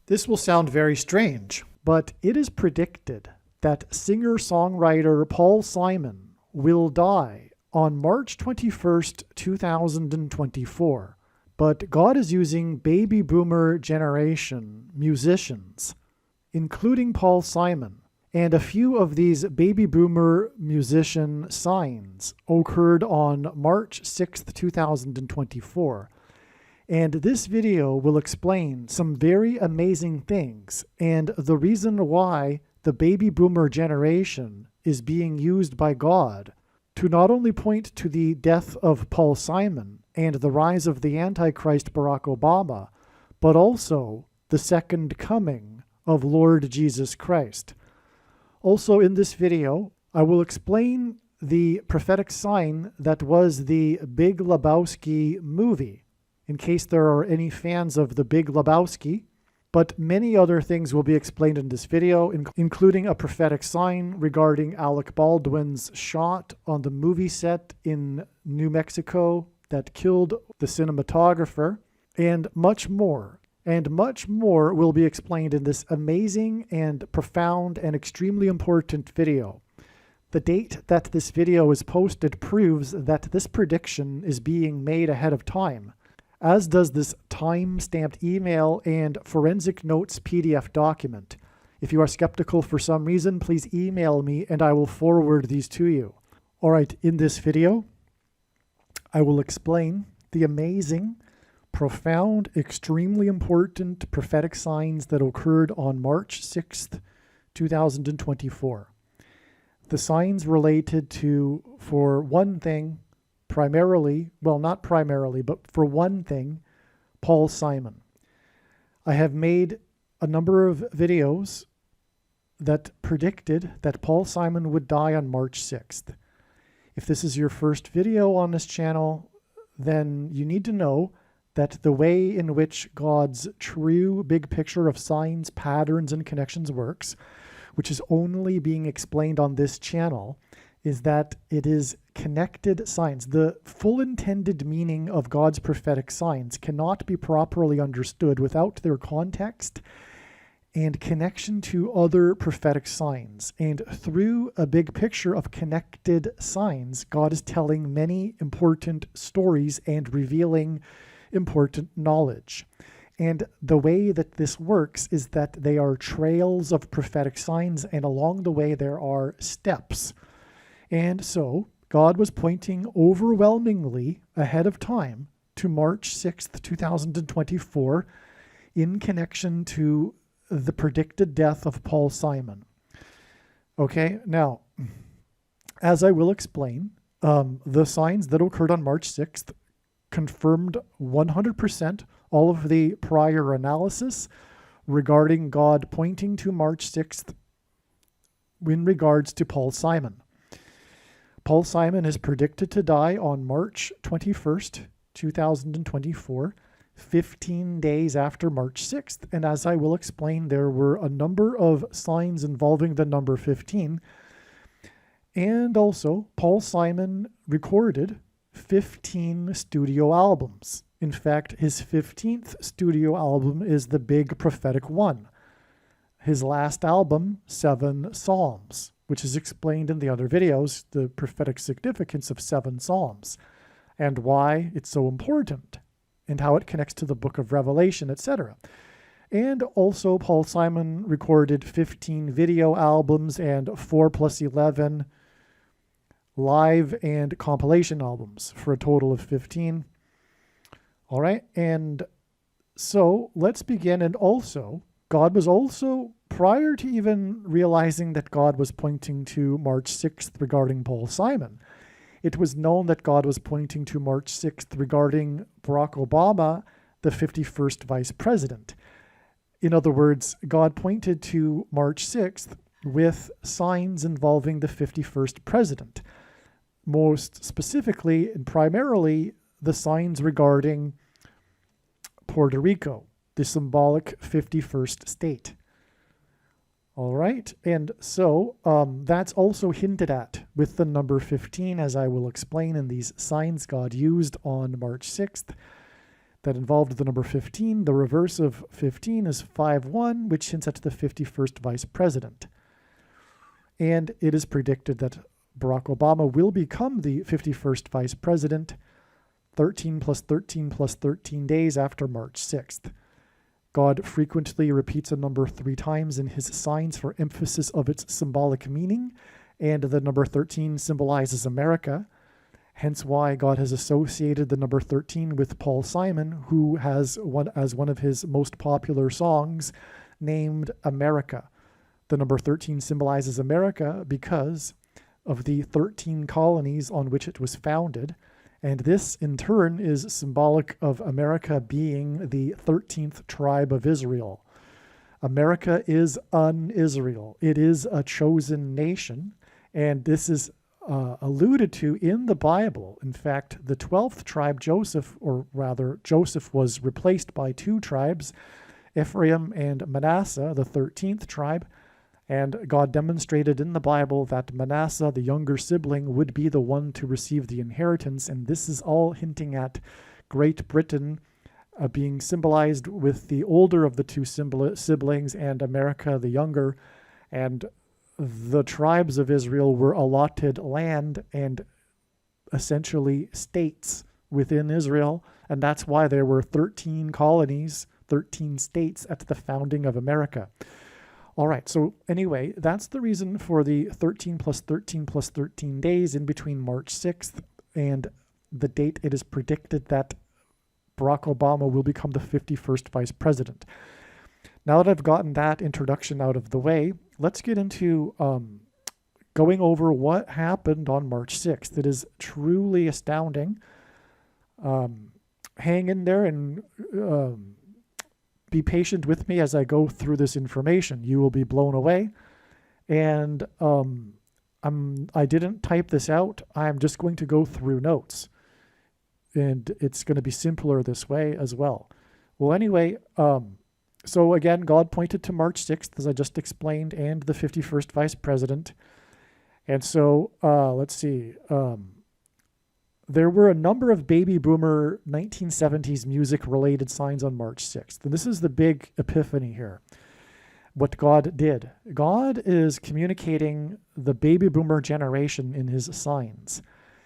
This will sound very strange, but it is predicted that singer-songwriter Paul Simon will die on March 21st, 2024. But God is using baby boomer generation musicians, including Paul Simon, and a few of these baby boomer musician signs occurred on March 6th, 2024. And this video will explain some very amazing things and the reason why the baby boomer generation is being used by God to not only point to the death of Paul Simon and the rise of the Antichrist Barack Obama, but also the second coming of Lord Jesus Christ. Also in this video, I will explain the prophetic sign that was the Big Lebowski movie, in case there are any fans of the Big Lebowski, but many other things will be explained in this video, including a prophetic sign regarding Alec Baldwin's shot on the movie set in New Mexico that killed the cinematographer, and much more. And much more will be explained in this amazing and profound and extremely important video. The date that this video is posted proves that this prediction is being made ahead of time, as does this time-stamped email and forensic notes PDF document. If you are skeptical for some reason, please email me and I will forward these to you. All right, in this video, I will explain the amazing, profound, extremely important prophetic signs that occurred on March 6th, 2024. The signs related to, for one thing, primarily, well, not primarily, but for one thing, Paul Simon. I have made a number of videos that predicted that Paul Simon would die on March 6th. If this is your first video on this channel, then you need to know that the way in which God's true big picture of signs, patterns, and connections works, which is only being explained on this channel, is that it is connected signs. The full intended meaning of God's prophetic signs cannot be properly understood without their context and connection to other prophetic signs. And through a big picture of connected signs, God is telling many important stories and revealing important knowledge. And the way that this works is that they are trails of prophetic signs, and along the way there are steps. And so God was pointing overwhelmingly ahead of time to March 6th, 2024 in connection to the predicted death of Paul Simon. Okay, now, as I will explain, the signs that occurred on March 6th confirmed 100% all of the prior analysis regarding God pointing to March 6th in regards to Paul Simon. Paul Simon is predicted to die on March 21st, 2024, 15 days after March 6th. And as I will explain, there were a number of signs involving the number 15. And also, Paul Simon recorded 15 studio albums. In fact, his 15th studio album is the Big Prophetic One. His last album, 7 Psalms, which is explained in the other videos, the prophetic significance of 7 Psalms, and why it's so important, and how it connects to the book of Revelation, etc. And also, Paul Simon recorded 15 video albums and 4 plus 11 live and compilation albums for a total of 15. All right, and so let's begin. And also, God was also, prior to even realizing that God was pointing to March 6th regarding Paul Simon, it was known that God was pointing to March 6th regarding Barack Obama, the 51st vice president. In other words, God pointed to March 6th with signs involving the 51st president. Most specifically and primarily the signs regarding Puerto Rico, the symbolic 51st state. All right, and so that's also hinted at with the number 15, as I will explain in these signs God used on March 6th. that involved the number 15. The reverse of 15 is 5-1, which hints at the 51st vice president. And it is predicted that Barack Obama will become the 51st vice president 13 plus 13 plus 13 days after March 6th. God frequently repeats a number 3 times in his signs for emphasis of its symbolic meaning, and the number 13 symbolizes America, hence why God has associated the number 13 with Paul Simon, who has as one of his most popular songs named America. The number 13 symbolizes America because of the 13 colonies on which it was founded, and this in turn is symbolic of America being the 13th tribe of Israel. America is an Israel. It is a chosen nation, and this is alluded to in the Bible. In fact, the 12th tribe, Joseph was replaced by 2 tribes, Ephraim and Manasseh, the 13th tribe. And God demonstrated in the Bible that Manasseh, the younger sibling, would be the one to receive the inheritance. And this is all hinting at Great Britain being symbolized with the older of the 2 siblings and America, the younger. And the tribes of Israel were allotted land and essentially states within Israel. And that's why there were 13 colonies, 13 states at the founding of America. All right, so anyway, that's the reason for the 13 plus 13 plus 13 days in between March 6th and the date it is predicted that Barack Obama will become the 51st vice president. Now that I've gotten that introduction out of the way, let's get into going over what happened on March 6th. It is truly astounding. Hang in there and be patient with me as I go through this information. You will be blown away. And I didn't type this out. I'm just going to go through notes. And it's going to be simpler this way as well. Well, anyway, so again, God pointed to March 6th, as I just explained, and the 51st vice president. And so, let's see. There were a number of baby boomer 1970s music-related signs on March 6th. And this is the big epiphany here. What God did. God is communicating the baby boomer generation in his signs.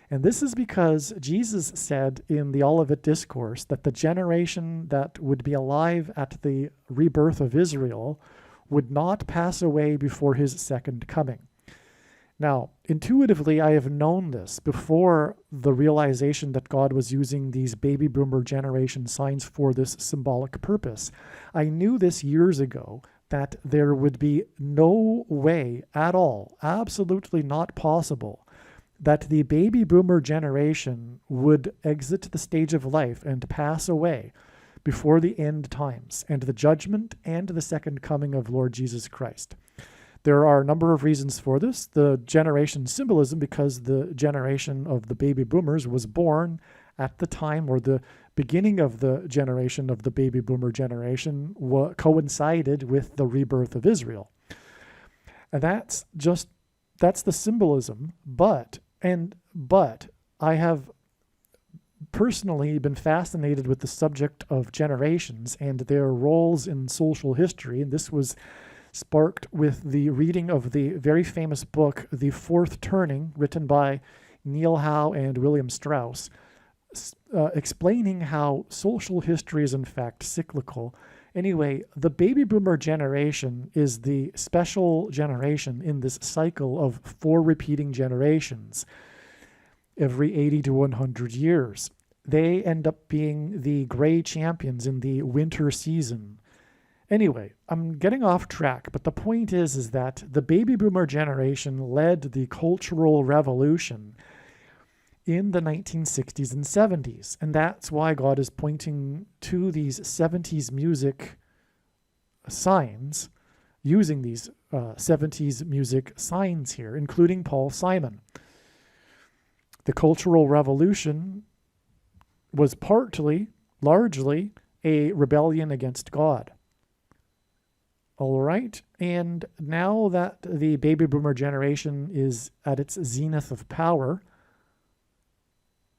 And this is because Jesus said in the Olivet Discourse that the generation that would be alive at the rebirth of Israel would not pass away before his second coming. Now, intuitively, I have known this before the realization that God was using these baby boomer generation signs for this symbolic purpose. I knew this years ago, that there would be no way at all, absolutely not possible, that the baby boomer generation would exit the stage of life and pass away before the end times and the judgment and the second coming of Lord Jesus Christ. There are a number of reasons for this. The generation symbolism, because the generation of the baby boomers was born at the time, or the beginning of the generation of the baby boomer generation coincided with the rebirth of Israel. And that's the symbolism. But I have personally been fascinated with the subject of generations and their roles in social history. And this was sparked with the reading of the very famous book, The Fourth Turning, written by Neil Howe and William Strauss, explaining how social history is in fact cyclical. Anyway, the baby boomer generation is the special generation in this cycle of 4 repeating generations every 80 to 100 years. They end up being the gray champions in the winter season. Anyway, I'm getting off track, but the point is that the baby boomer generation led the Cultural Revolution in the 1960s and 70s. And that's why God is pointing to these 70s music signs, using these 70s music signs here, including Paul Simon. The Cultural Revolution was largely, a rebellion against God. All right, and now that the baby boomer generation is at its zenith of power,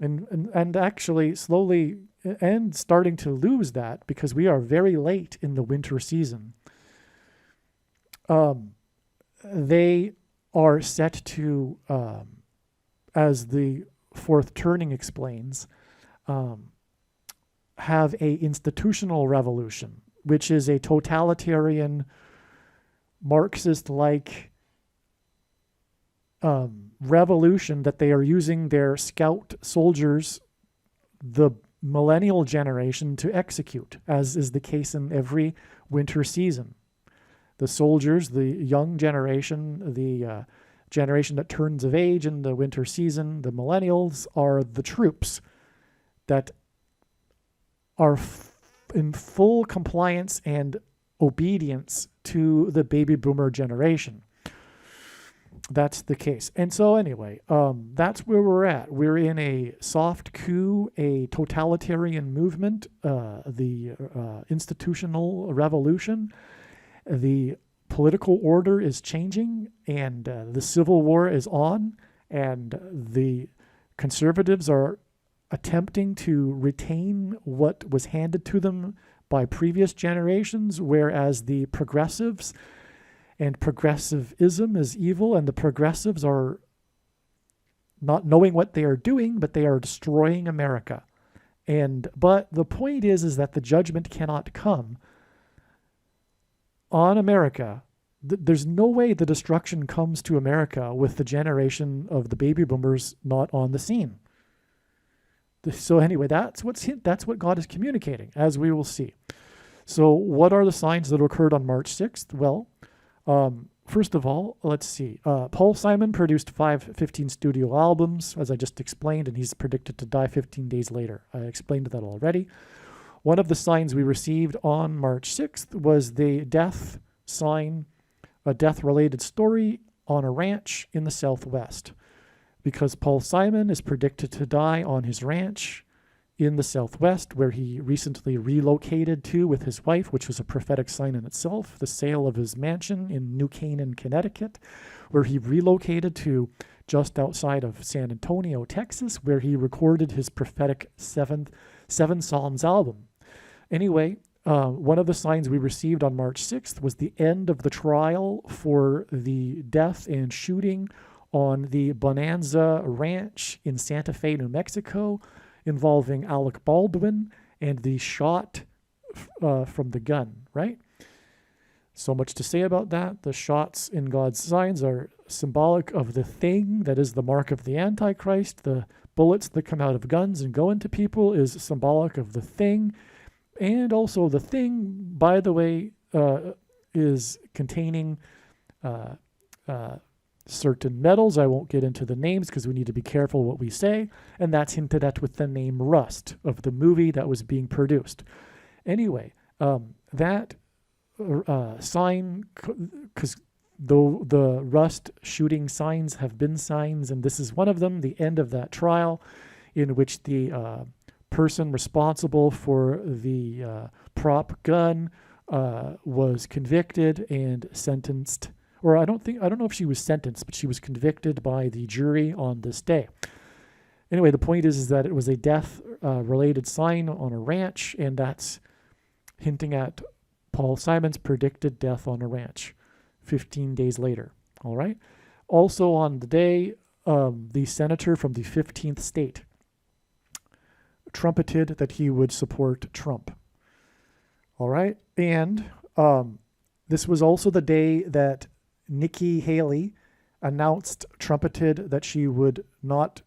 and actually slowly and starting to lose that because we are very late in the winter season. They are set to, as the fourth turning explains, have a institutional revolution, which is a totalitarian, Marxist-like revolution that they are using their scout soldiers, the millennial generation, to execute, as is the case in every winter season. The soldiers, the young generation, the generation that turns of age in the winter season, the millennials, are the troops that are in full compliance and obedience to the baby boomer generation. That's the case. And so anyway, that's where we're at. We're in a soft coup, a totalitarian movement, the institutional revolution. The political order is changing, and the civil war is on, and the conservatives are attempting to retain what was handed to them by previous generations, whereas the progressives, and progressivism is evil, and the progressives are not knowing what they are doing, but they are destroying America. But the point is that the judgment cannot come on America. There's no way the destruction comes to America with the generation of the baby boomers not on the scene. So anyway, that's what God is communicating, as we will see. So what are the signs that occurred on March 6th? Well, first of all, let's see. Paul Simon produced 5 15 studio albums, as I just explained, and he's predicted to die 15 days later. I explained that already. One of the signs we received on March 6th was the death sign, a death-related story on a ranch in the Southwest, because Paul Simon is predicted to die on his ranch in the Southwest, where he recently relocated to with his wife, which was a prophetic sign in itself, the sale of his mansion in New Canaan, Connecticut, where he relocated to just outside of San Antonio, Texas, where he recorded his prophetic seven Psalms album. Anyway, one of the signs we received on March 6th was the end of the trial for the death and shooting on the Bonanza Ranch in Santa Fe, New Mexico, involving Alec Baldwin and the shot from the gun, right? So much to say about that. The shots in God's signs are symbolic of the thing that is the mark of the Antichrist. The bullets that come out of guns and go into people is symbolic of the thing. And also the thing, by the way, is containing certain metals. I won't get into the names because we need to be careful what we say. And that's hinted at with the name Rust of the movie that was being produced. Anyway, that sign, because though the Rust shooting signs have been signs, and this is one of them, the end of that trial in which the person responsible for the prop gun was convicted and sentenced, or I don't know if she was sentenced, but she was convicted by the jury on this day. Anyway, the point is that it was a death related sign on a ranch, and that's hinting at Paul Simon's predicted death on a ranch 15 days later. All right. Also on the day, the senator from the 15th state trumpeted that he would support Trump. All right. And this was also the day that Nikki Haley trumpeted that she would not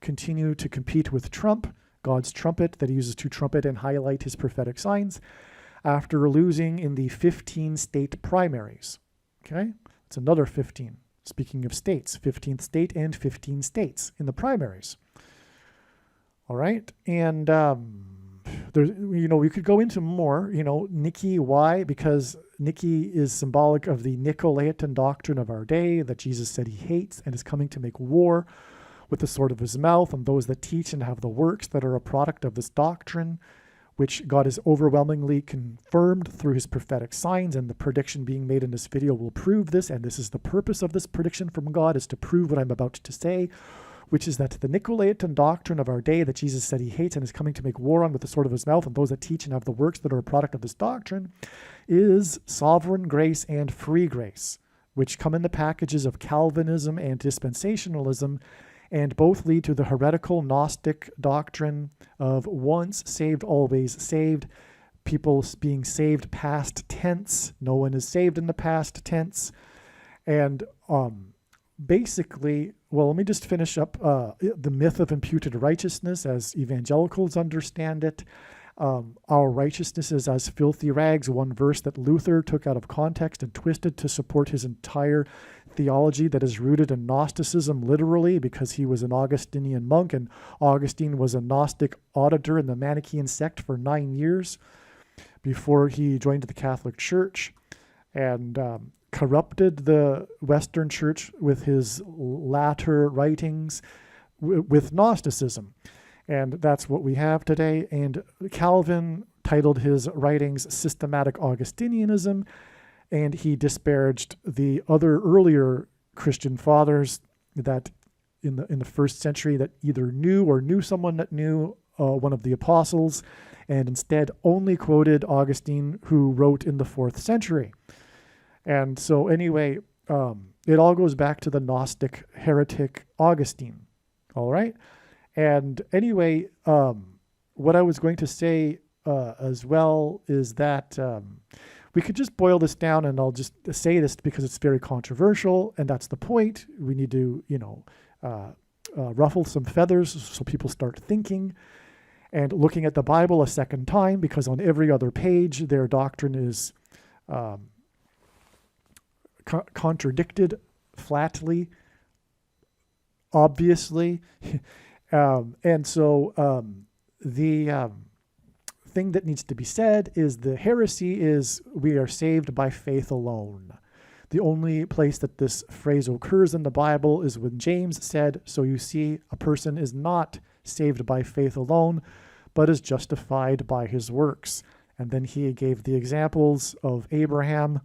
continue to compete with Trump, God's trumpet that he uses to trumpet and highlight his prophetic signs, after losing in the 15 state primaries. Okay? It's another 15. Speaking of states, 15th state and 15 states in the primaries. All right. And there's, we could go into more, Nikki, why? Because Nikki is symbolic of the Nicolaitan doctrine of our day that Jesus said he hates and is coming to make war with the sword of his mouth on those that teach and have the works that are a product of this doctrine, which God has overwhelmingly confirmed through his prophetic signs, and the prediction being made in this video will prove this, and this is the purpose of this prediction from God, is to prove what I'm about to say, which is that the Nicolaitan doctrine of our day that Jesus said he hates and is coming to make war on with the sword of his mouth, and those that teach and have the works that are a product of this doctrine, is sovereign grace and free grace, which come in the packages of Calvinism and dispensationalism, and both lead to the heretical Gnostic doctrine of once saved, always saved, people being saved past tense. No one is saved in the past tense. And basically, well, let me just finish up the myth of imputed righteousness as evangelicals understand it. Our righteousness is as filthy rags, one verse that Luther took out of context and twisted to support his entire theology that is rooted in Gnosticism literally, because he was an Augustinian monk, and Augustine was a Gnostic auditor in the Manichaean sect for 9 years before he joined the Catholic Church, and corrupted the Western Church with his latter writings with Gnosticism. And that's what we have today. And Calvin titled his writings Systematic Augustinianism, and he disparaged the other earlier Christian fathers that in the first century that either knew someone that knew one of the apostles, and instead only quoted Augustine, who wrote in the 4th century. And so anyway, it all goes back to the Gnostic heretic Augustine. All right. And anyway, what I was going to say as well is that we could just boil this down, and I'll just say this because it's very controversial, and that's the point. We need to, ruffle some feathers so people start thinking and looking at the Bible a second time, because on every other page, their doctrine is contradicted flatly, obviously. And so the thing that needs to be said is the heresy is we are saved by faith alone. The only place that this phrase occurs in the Bible is when James said, so you see, a person is not saved by faith alone, but is justified by his works. And then he gave the examples of Abraham.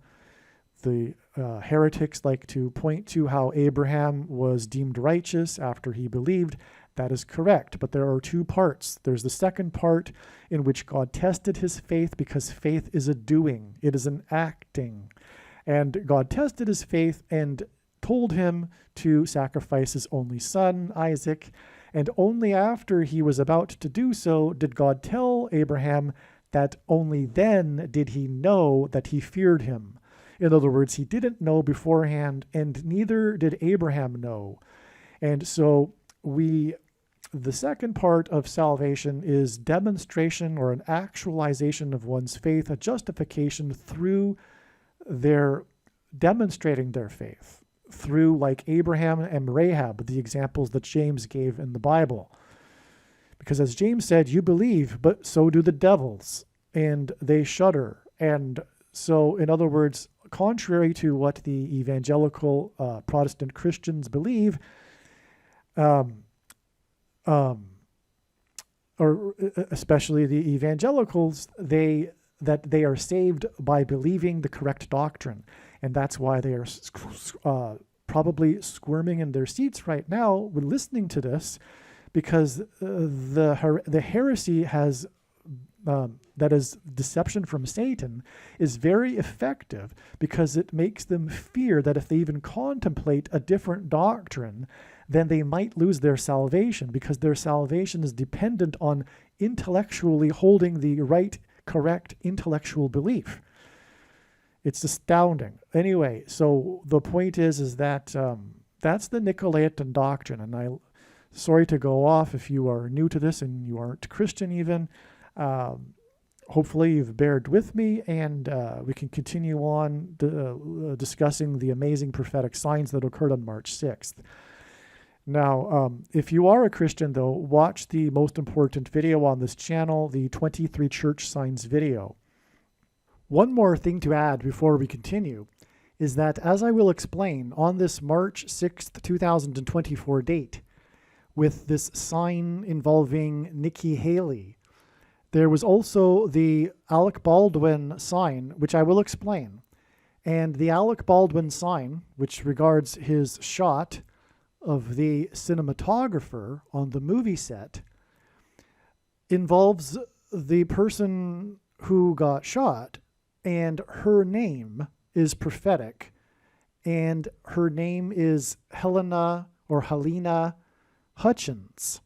The heretics like to point to how Abraham was deemed righteous after he believed. That is correct, but there are two parts. There's the second part in which God tested his faith, because faith is a doing. It is an acting. And God tested his faith and told him to sacrifice his only son, Isaac. And only after he was about to do so did God tell Abraham that only then did he know that he feared him. In other words, he didn't know beforehand, and neither did Abraham know. And so the second part of salvation is demonstration or an actualization of one's faith, a justification through their demonstrating their faith, through, like Abraham and Rahab, the examples that James gave in the Bible. Because as James said, you believe, but so do the devils, and they shudder. And so, in other words, contrary to what the evangelical Protestant Christians believe, or especially the evangelicals, they are saved by believing the correct doctrine. And that's why they are probably squirming in their seats right now with listening to this, because the heresy has that is deception from Satan is very effective, because it makes them fear that if they even contemplate a different doctrine, then they might lose their salvation, because their salvation is dependent on intellectually holding the right, correct intellectual belief. It's astounding. Anyway, so the point is that that's the Nicolaitan doctrine. And sorry to go off if you are new to this and you aren't Christian even. Hopefully you've bared with me, and we can continue on discussing the amazing prophetic signs that occurred on March 6th. Now, if you are a Christian, though, watch the most important video on this channel, the 23 church signs video. One more thing to add before we continue is that, as I will explain, on this March 6th, 2024 date, with this sign involving Nikki Haley, there was also the Alec Baldwin sign, which I will explain. And the Alec Baldwin sign, which regards his shot of the cinematographer on the movie set involves the person who got shot, and her name is prophetic, and her name is Helena Hutchins.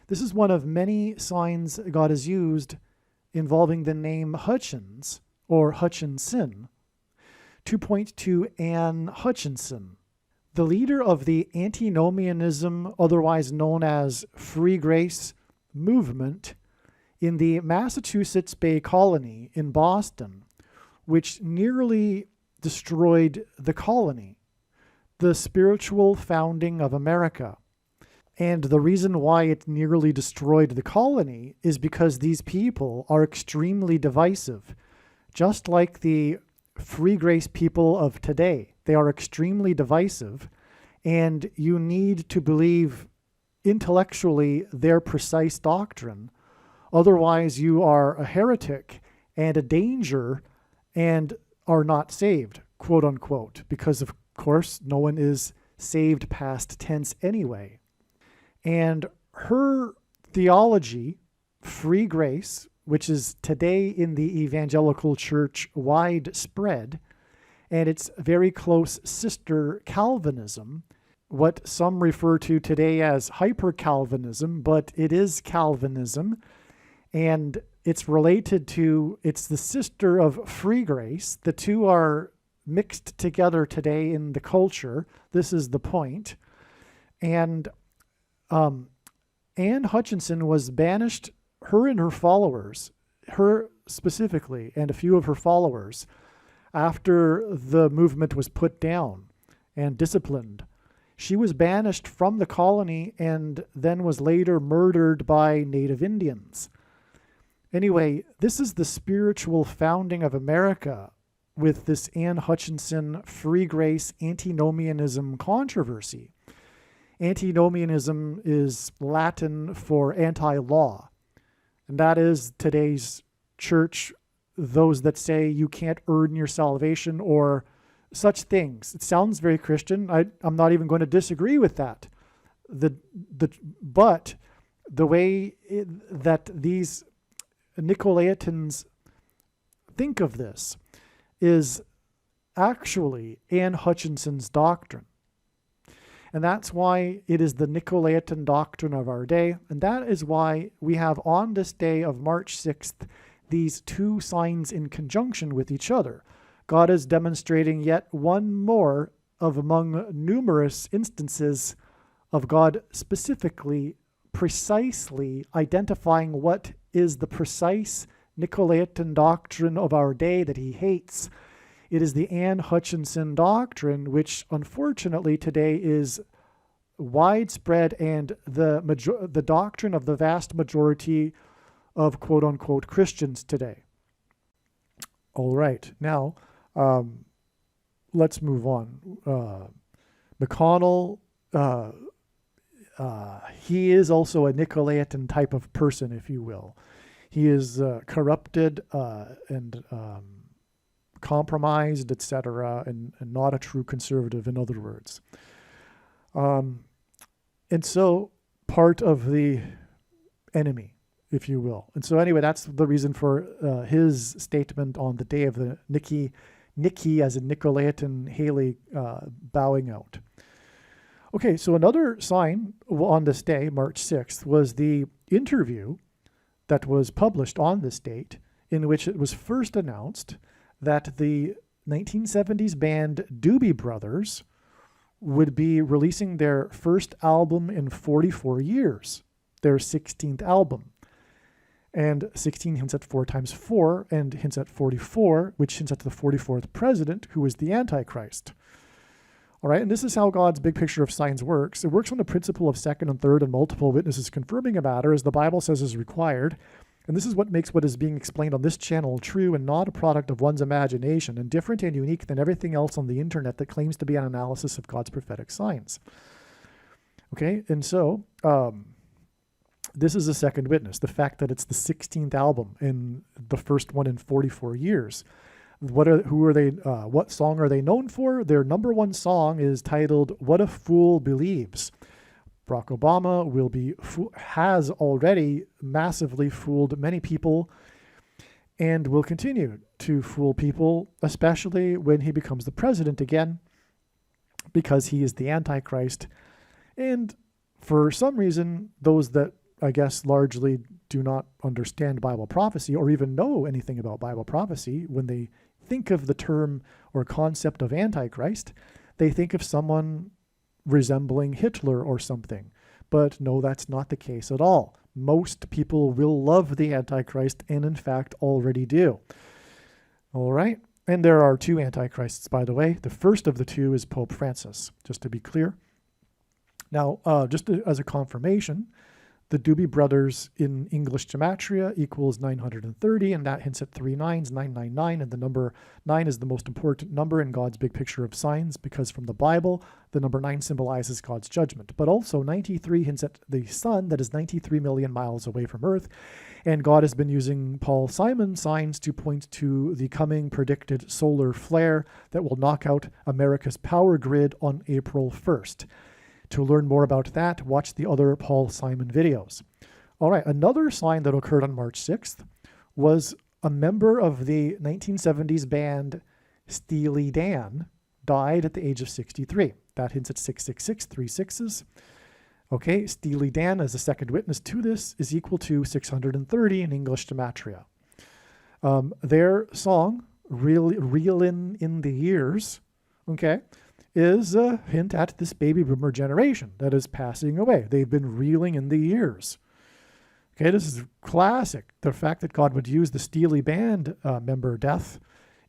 This is one of many signs God has used involving the name Hutchins or Hutchinson to point to Anne Hutchinson, the leader of the antinomianism, otherwise known as Free Grace movement in the Massachusetts Bay Colony in Boston, which nearly destroyed the colony, the spiritual founding of America. And the reason why it nearly destroyed the colony is because these people are extremely divisive, just like the Free Grace people of today. They are extremely divisive, and you need to believe intellectually their precise doctrine. Otherwise, you are a heretic and a danger and are not saved, quote unquote, because of course no one is saved past tense anyway. And her theology, Free Grace, which is today in the evangelical church widespread, and its very close sister Calvinism, what some refer to today as hyper-Calvinism, but it is Calvinism, and it's the sister of Free Grace. The two are mixed together today in the culture. This is the point. And Anne Hutchinson was banished, her and her followers, her specifically, and a few of her followers, after the movement was put down and disciplined. She was banished from the colony and then was later murdered by Native Indians. Anyway, this is the spiritual founding of America with this Anne Hutchinson Free Grace antinomianism controversy. Antinomianism is Latin for anti-law, and that is today's church, those that say you can't earn your salvation or such things. It sounds very Christian. I'm not even going to disagree with that. But the way that these Nicolaitans think of this is actually Anne Hutchinson's doctrine. And that's why it is the Nicolaitan doctrine of our day. And that is why we have on this day of March 6th these two signs in conjunction with each other. God is demonstrating yet one more of among numerous instances of God specifically, precisely identifying what is the precise Nicolaitan doctrine of our day that he hates. It is the Anne Hutchinson doctrine, which unfortunately today is widespread and the doctrine of the vast majority of quote-unquote Christians today. All right, now let's move on. McConnell, he is also a Nicolaitan type of person, if you will. He is corrupted and compromised, etc., and not a true conservative, in other words. And so part of the enemy, if you will. And so anyway, that's the reason for his statement on the day of the Nikki as in Nicolaitan Haley bowing out. Okay, so another sign on this day, March 6th, was the interview that was published on this date, in which it was first announced that the 1970s band Doobie Brothers would be releasing their first album in 44 years, their 16th album. And 16 hints at 4 times 4 and hints at 44, which hints at the 44th president, who is the Antichrist. All right, and this is how God's big picture of signs works. It works on the principle of second and third and multiple witnesses confirming a matter, as the Bible says is required. And this is what makes what is being explained on this channel true and not a product of one's imagination, and different and unique than everything else on the internet that claims to be an analysis of God's prophetic signs. Okay, and so this is a second witness, the fact that it's the 16th album and the first one in 44 years. who are they? What song are they known for? Their number one song is titled "What a Fool Believes." Barack Obama has already massively fooled many people and will continue to fool people, especially when he becomes the president again, because he is the Antichrist. And for some reason, those that I guess largely do not understand Bible prophecy or even know anything about Bible prophecy, when they think of the term or concept of Antichrist, they think of someone resembling Hitler or something. But no, that's not the case at all. Most people will love the Antichrist and in fact already do. All right. And there are two Antichrists, by the way. The first of the two is Pope Francis, just to be clear. Now, just as a confirmation, the Doobie Brothers in English gematria equals 930, and that hints at 3 9s, 999, and the number 9 is the most important number in God's big picture of signs, because from the Bible, the number 9 symbolizes God's judgment. But also 93 hints at the sun that is 93 million miles away from Earth, and God has been using Paul Simon signs to point to the coming predicted solar flare that will knock out America's power grid on April 1st. To learn more about that, watch the other Paul Simon videos. All right, another sign that occurred on March 6th was a member of the 1970s band Steely Dan died at the age of 63. That hints at 666, 3 6s. Okay, Steely Dan as a second witness to this is equal to 630 in English gematria. Their song, Reelin' in the Years, okay, is a hint at this baby boomer generation that is passing away. They've been reeling in the years. Okay, this is classic. The fact that God would use the Steely Band member death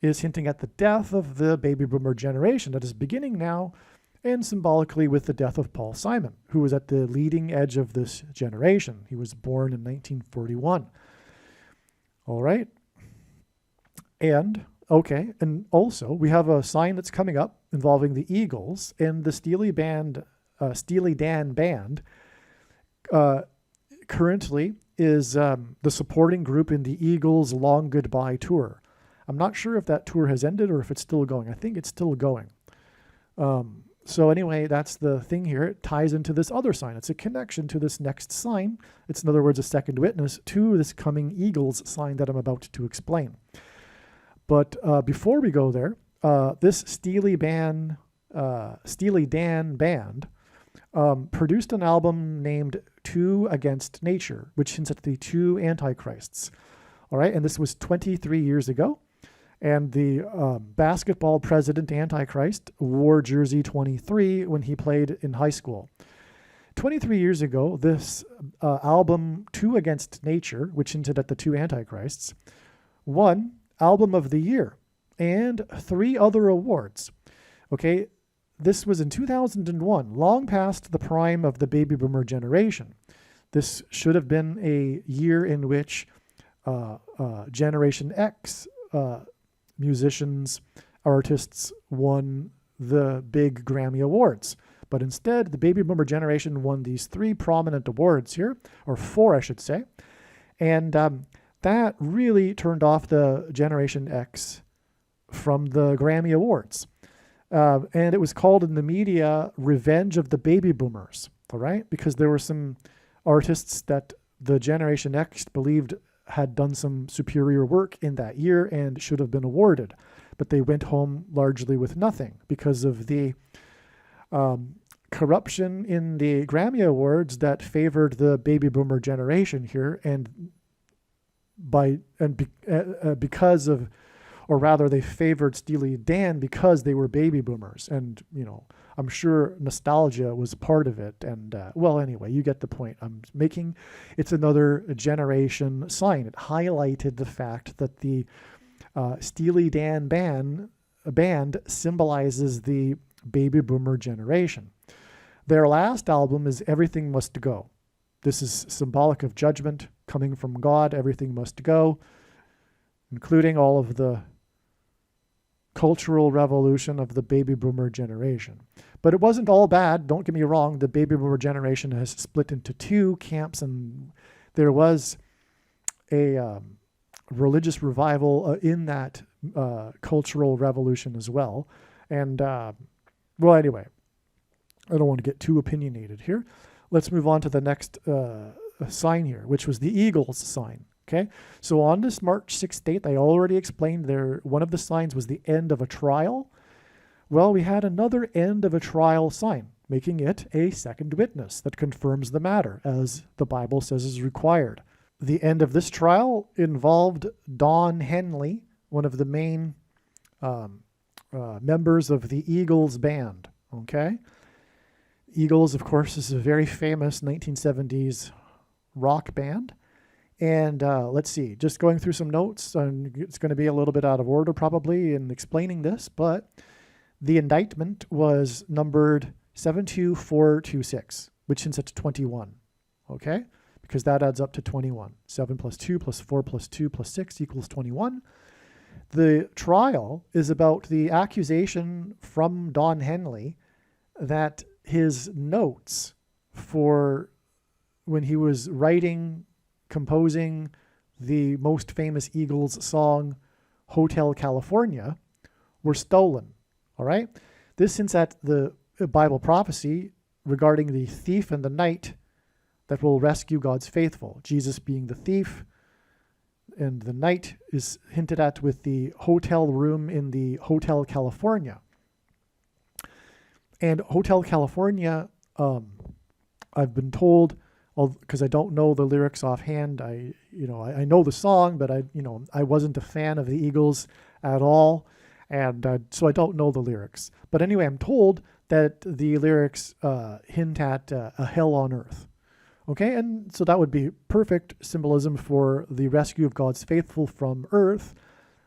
is hinting at the death of the baby boomer generation that is beginning now, and symbolically with the death of Paul Simon, who was at the leading edge of this generation. He was born in 1941. All right. And okay, and also we have a sign that's coming up involving the Eagles, and the Steely Dan band currently is the supporting group in the Eagles' Long Goodbye tour. I'm not sure if that tour has ended or if it's still going. I think it's still going. So anyway, that's the thing here. It ties into this other sign. It's a connection to this next sign. It's, in other words, a second witness to this coming Eagles sign that I'm about to explain. But before we go there, this Steely Dan band produced an album named Two Against Nature, which hints at the two Antichrists. All right, and this was 23 years ago. And the basketball president Antichrist wore jersey 23 when he played in high school. 23 years ago, this album Two Against Nature, which hinted at the two Antichrists, won Album of the Year and 3 other awards. Okay, this was in 2001, long past the prime of the baby boomer generation. This should have been a year in which Generation X musicians, artists won the big Grammy Awards. But instead, the baby boomer generation won these 3 prominent awards here, or 4, I should say. And that really turned off the Generation X from the Grammy Awards. And it was called in the media Revenge of the Baby Boomers, all right? Because there were some artists that the Generation X believed had done some superior work in that year and should have been awarded. But they went home largely with nothing because of the corruption in the Grammy Awards that favored the baby boomer generation here, because of, or rather they favored Steely Dan because they were baby boomers. And, you know, I'm sure nostalgia was part of it. And, well, anyway, you get the point I'm making. It's another generation sign. It highlighted the fact that the Steely Dan band symbolizes the baby boomer generation. Their last album is Everything Must Go. This is symbolic of judgment coming from God. Everything must go, including all of the cultural revolution of the baby boomer generation. But it wasn't all bad. Don't get me wrong. The baby boomer generation has split into 2 camps, and there was a religious revival in that Cultural Revolution as well. And, well, anyway, I don't want to get too opinionated here. Let's move on to the next sign here, which was the eagle's sign. Okay, so on this March 6th date, I already explained there, one of the signs was the end of a trial. Well, we had another end of a trial sign, making it a second witness that confirms the matter, as the Bible says is required. The end of this trial involved Don Henley, one of the main members of the Eagles band. Okay, Eagles, of course, is a very famous 1970s rock band. And let's see, just going through some notes, it's going to be a little bit out of order probably in explaining this, but the indictment was numbered 72426, which hints at 21, okay? Because that adds up to 21. 7 plus 2 plus 4 plus 2 plus 6 equals 21. The trial is about the accusation from Don Henley that his notes for when he was composing the most famous Eagles song, Hotel California, were stolen. All right? This hints at the Bible prophecy regarding the thief in the night that will rescue God's faithful. Jesus being the thief, and the night is hinted at with the hotel room in the Hotel California. And Hotel California, I've been told, because I don't know the lyrics offhand. I know the song, but I wasn't a fan of the Eagles at all, and so I don't know the lyrics. But anyway, I'm told that the lyrics hint at a hell on earth. Okay, and so that would be perfect symbolism for the rescue of God's faithful from earth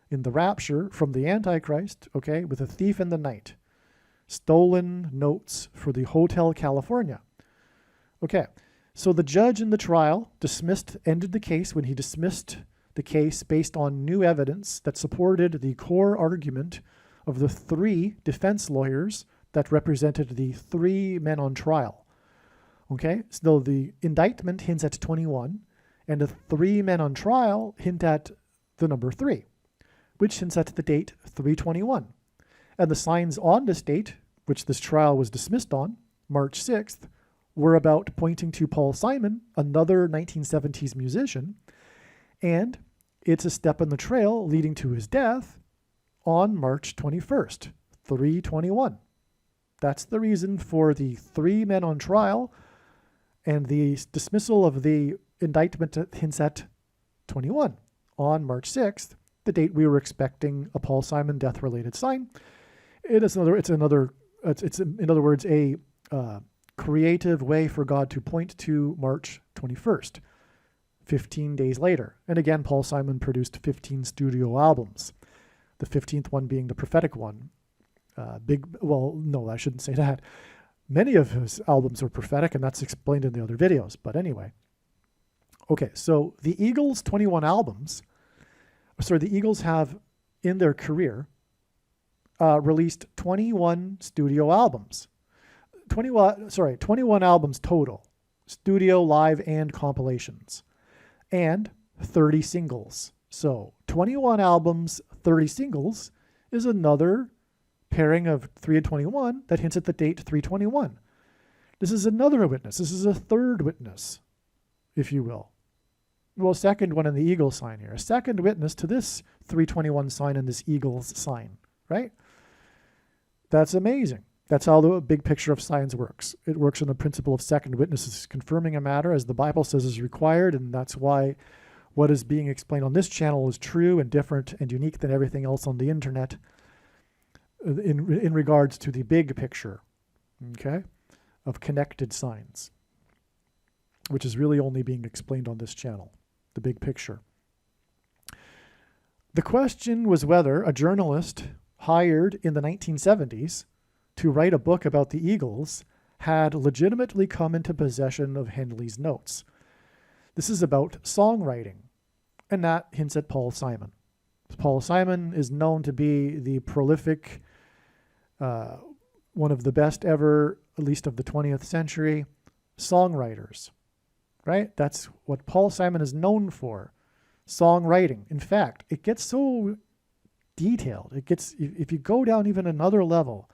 in the rapture from the Antichrist. Okay, with a thief in the night, stolen notes for the Hotel California. Okay. So the judge in the trial ended the case when he dismissed the case based on new evidence that supported the core argument of the 3 defense lawyers that represented the 3 men on trial. Okay, so the indictment hints at 21, and the 3 men on trial hint at the number 3, which hints at the date 3/21. And the signs on this date, which this trial was dismissed on, March 6th, were about pointing to Paul Simon, another 1970s musician, and it's a step in the trail leading to his death on March 21st, 3/21. That's the reason for the 3 men on trial, and the dismissal of the indictment hints at 21 on March 6th, the date we were expecting a Paul Simon death-related sign. It's in other words a creative way for God to point to March 21st, 15 days later. And again, Paul Simon produced 15 studio albums, the 15th one being the prophetic one. No, I shouldn't say that. Many of his albums are prophetic, and that's explained in the other videos. But anyway. Okay, so the Eagles' 21 albums, the Eagles have, in their career, released 21 studio albums. 21 albums total, studio, live, and compilations, and 30 singles. So 21 albums, 30 singles is another pairing of 3 and 21 that hints at the date 3/21. This is another witness. This is a third witness, if you will. Well, second one in the eagle sign here. A second witness to this 3/21 sign and this eagle's sign, right? That's amazing. That's how the big picture of science works. It works on the principle of second witnesses confirming a matter as the Bible says is required, and that's why what is being explained on this channel is true and different and unique than everything else on the internet in regards to the big picture, okay, of connected signs, which is really only being explained on this channel, the big picture. The question was whether a journalist hired in the 1970s to write a book about the Eagles had legitimately come into possession of Henley's notes. This is about songwriting, and that hints at Paul Simon. Paul Simon is known to be the prolific, one of the best ever, at least of the 20th century, songwriters, right? That's what Paul Simon is known for, songwriting. In fact, it gets so detailed. It gets, if you go down even another level,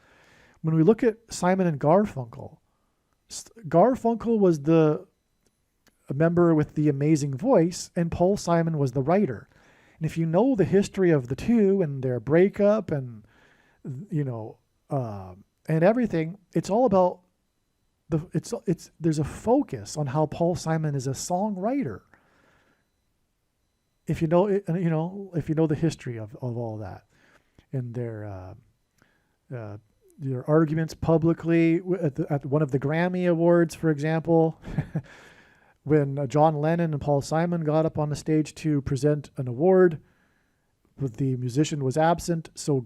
when we look at Simon and Garfunkel, Garfunkel was a member with the amazing voice, and Paul Simon was the writer. And if you know the history of the two and their breakup and, and everything, it's all about there's a focus on how Paul Simon is a songwriter. If you know it, if you know the history of all that, and their arguments publicly at one of the Grammy Awards, for example, when John Lennon and Paul Simon got up on the stage to present an award, but the musician was absent, so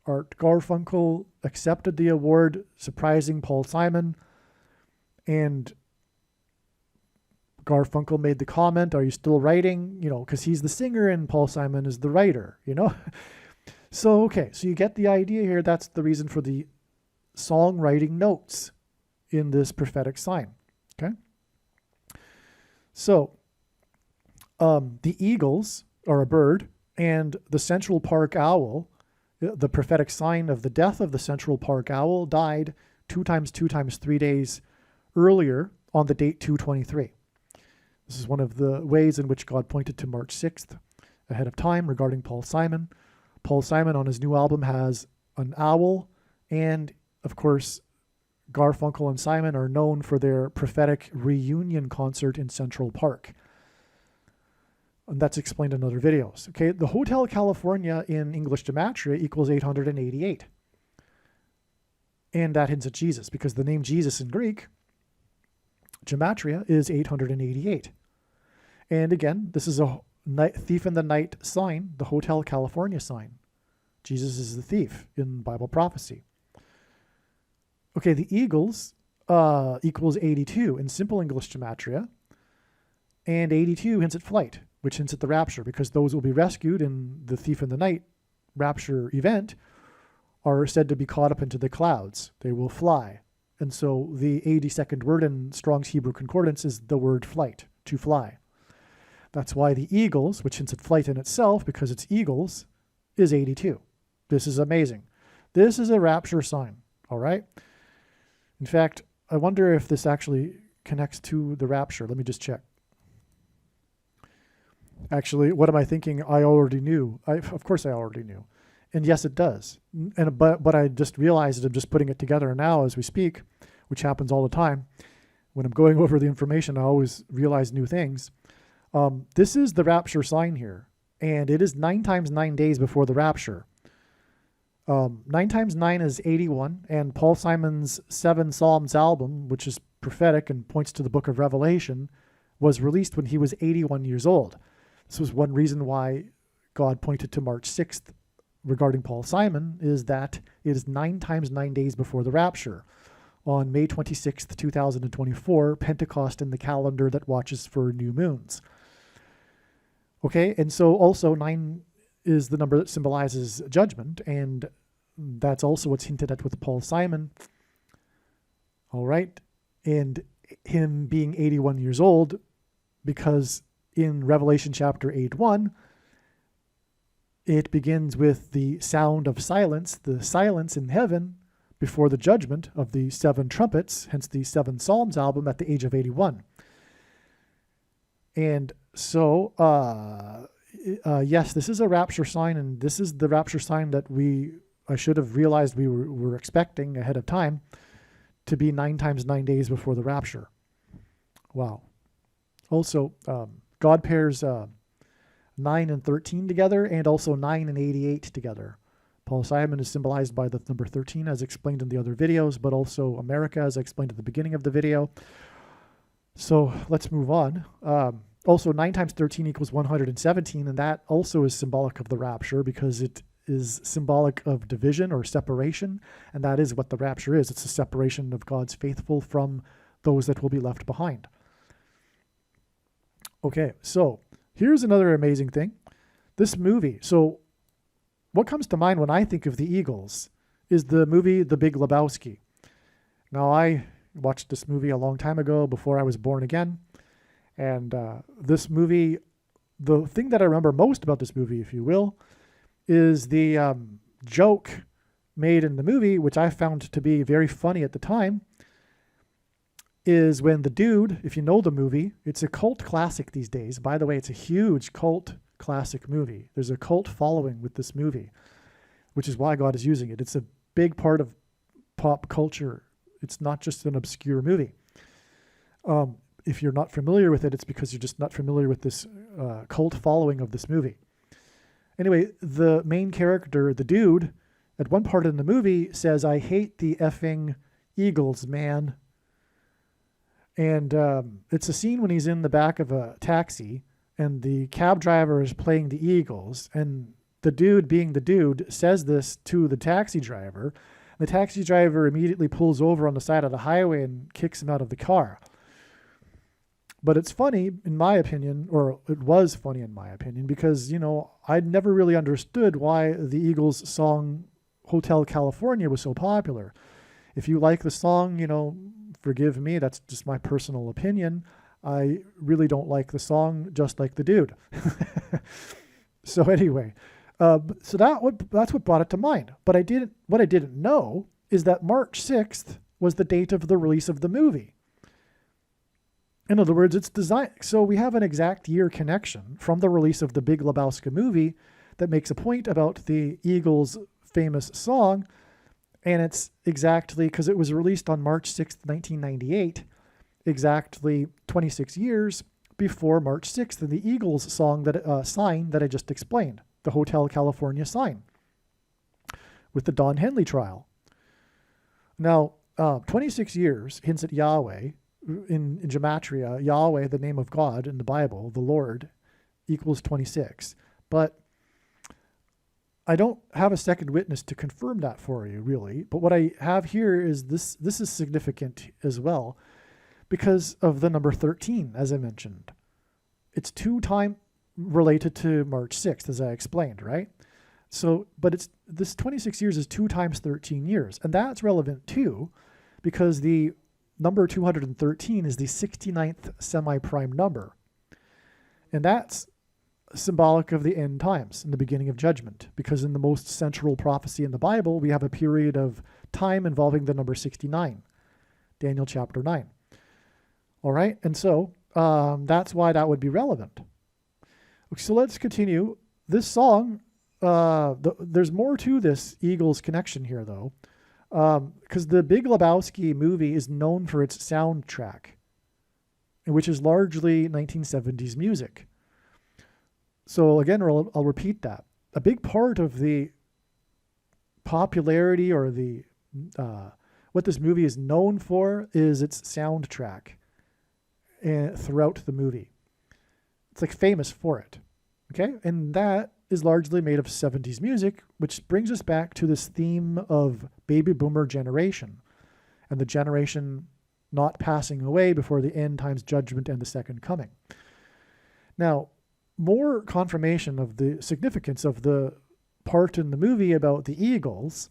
Art Garfunkel accepted the award, surprising Paul Simon, and Garfunkel made the comment, "Are you still writing?" Because he's the singer and Paul Simon is the writer, So, okay, so you get the idea here. That's the reason for the songwriting notes in this prophetic sign, okay? So, the eagles are a bird, and the Central Park owl, the prophetic sign of the death of the Central Park owl, died 2 times 3 days earlier on the date 2/23. This is one of the ways in which God pointed to March 6th ahead of time regarding Paul Simon. Paul Simon on his new album has an owl, and of course, Garfunkel and Simon are known for their prophetic reunion concert in Central Park. And that's explained in other videos. Okay, the Hotel California in English gematria equals 888. And that hints at Jesus, because the name Jesus in Greek gematria is 888. And again, this is a thief in the night sign, the Hotel California sign. Jesus is the thief in Bible prophecy. Okay, the eagles equals 82 in simple English gematria, and 82 hints at flight, which hints at the rapture, because those will be rescued in the thief in the night rapture event are said to be caught up into the clouds. They will fly. And so the 82nd word in Strong's Hebrew Concordance is the word flight, to fly. That's why the eagles, which hints at flight in itself, because it's eagles, is 82. This is amazing. This is a rapture sign, all right? In fact, I wonder if this actually connects to the rapture. Let me just check. Actually, what am I thinking? I already knew. Of course I already knew. And yes, it does. But I just realized I'm just putting it together now as we speak, which happens all the time. When I'm going over the information, I always realize new things. This is the rapture sign here, and it is 9 times 9 days before the rapture. 9 times 9 is 81, and Paul Simon's 7 Psalms album, which is prophetic and points to the book of Revelation, was released when he was 81 years old. This was one reason why God pointed to March 6th regarding Paul Simon, is that it is 9 times 9 days before the rapture. On May 26th, 2024, Pentecost in the calendar that watches for new moons. Okay, and so also 9 is the number that symbolizes judgment, and that's also what's hinted at with Paul Simon. All right, and him being 81 years old, because in Revelation chapter 8:1, it begins with the sound of silence, the silence in heaven before the judgment of the 7 trumpets, hence the 7 Psalms album at the age of 81. And so, yes, this is a rapture sign, and this is the rapture sign that I should have realized we were expecting ahead of time to be 9 times 9 days before the rapture. Wow. Also, God pairs 9 and 13 together, and also 9 and 88 together. Paul Simon is symbolized by the number 13, as explained in the other videos, but also America, as I explained at the beginning of the video. So let's move on. Also, 9 times 13 equals 117, and that also is symbolic of the rapture, because it is symbolic of division or separation, and that is what the rapture is. It's a separation of God's faithful from those that will be left behind. Okay, so here's another amazing thing. This movie, so what comes to mind when I think of the Eagles is the movie The Big Lebowski. Now, I watched this movie a long time ago, before I was born again, and this movie, the thing that I remember most about this movie, if you will, is the joke made in the movie, which I found to be very funny at the time, is when the dude, if you know the movie, it's a cult classic these days. By the way, it's a huge cult classic movie. There's a cult following with this movie, which is why God is using it. It's a big part of pop culture. It's not just an obscure movie. If you're not familiar with it, it's because you're just not familiar with this cult following of this movie. Anyway, the main character, the dude, at one part in the movie says, "I hate the effing Eagles, man." And it's a scene when he's in the back of a taxi and the cab driver is playing the Eagles. And the dude, being the dude, says this to the taxi driver. The taxi driver immediately pulls over on the side of the highway and kicks him out of the car. But it's funny, in my opinion, or it was funny in my opinion, because, I'd never really understood why the Eagles song Hotel California was so popular. If you like the song, forgive me, that's just my personal opinion. I really don't like the song, just like the dude. So anyway, so that's what brought it to mind. But what I didn't know is that March 6th was the date of the release of the movie. In other words, it's designed, so we have an exact year connection from the release of the Big Lebowski movie that makes a point about the Eagles' famous song, and it's exactly, because it was released on March 6th, 1998, exactly 26 years before March 6th, and the Eagles song, sign that I just explained, the Hotel California sign, with the Don Henley trial. Now, 26 years hints at Yahweh. In gematria, Yahweh, the name of God in the Bible, the Lord, equals 26. But I don't have a second witness to confirm that for you, really. But what I have here is this is significant as well because of the number 13, as I mentioned. It's 2 times related to March 6th, as I explained, right? So, but this 26 years is 2 times 13 years. And that's relevant too, because the number 213 is the 69th semi-prime number. And that's symbolic of the end times and the beginning of judgment, because in the most central prophecy in the Bible, we have a period of time involving the number 69, Daniel chapter 9. All right, and so that's why that would be relevant. So let's continue. This song, there's more to this Eagles connection here, though. Because the Big Lebowski movie is known for its soundtrack, which is largely 1970s music. So again, I'll repeat that. A big part of the popularity or the what this movie is known for is its soundtrack throughout the movie. It's like famous for it. Okay, and that is largely made of 70s music, which brings us back to this theme of baby boomer generation and the generation not passing away before the end times judgment and the second coming. Now, more confirmation of the significance of the part in the movie about the Eagles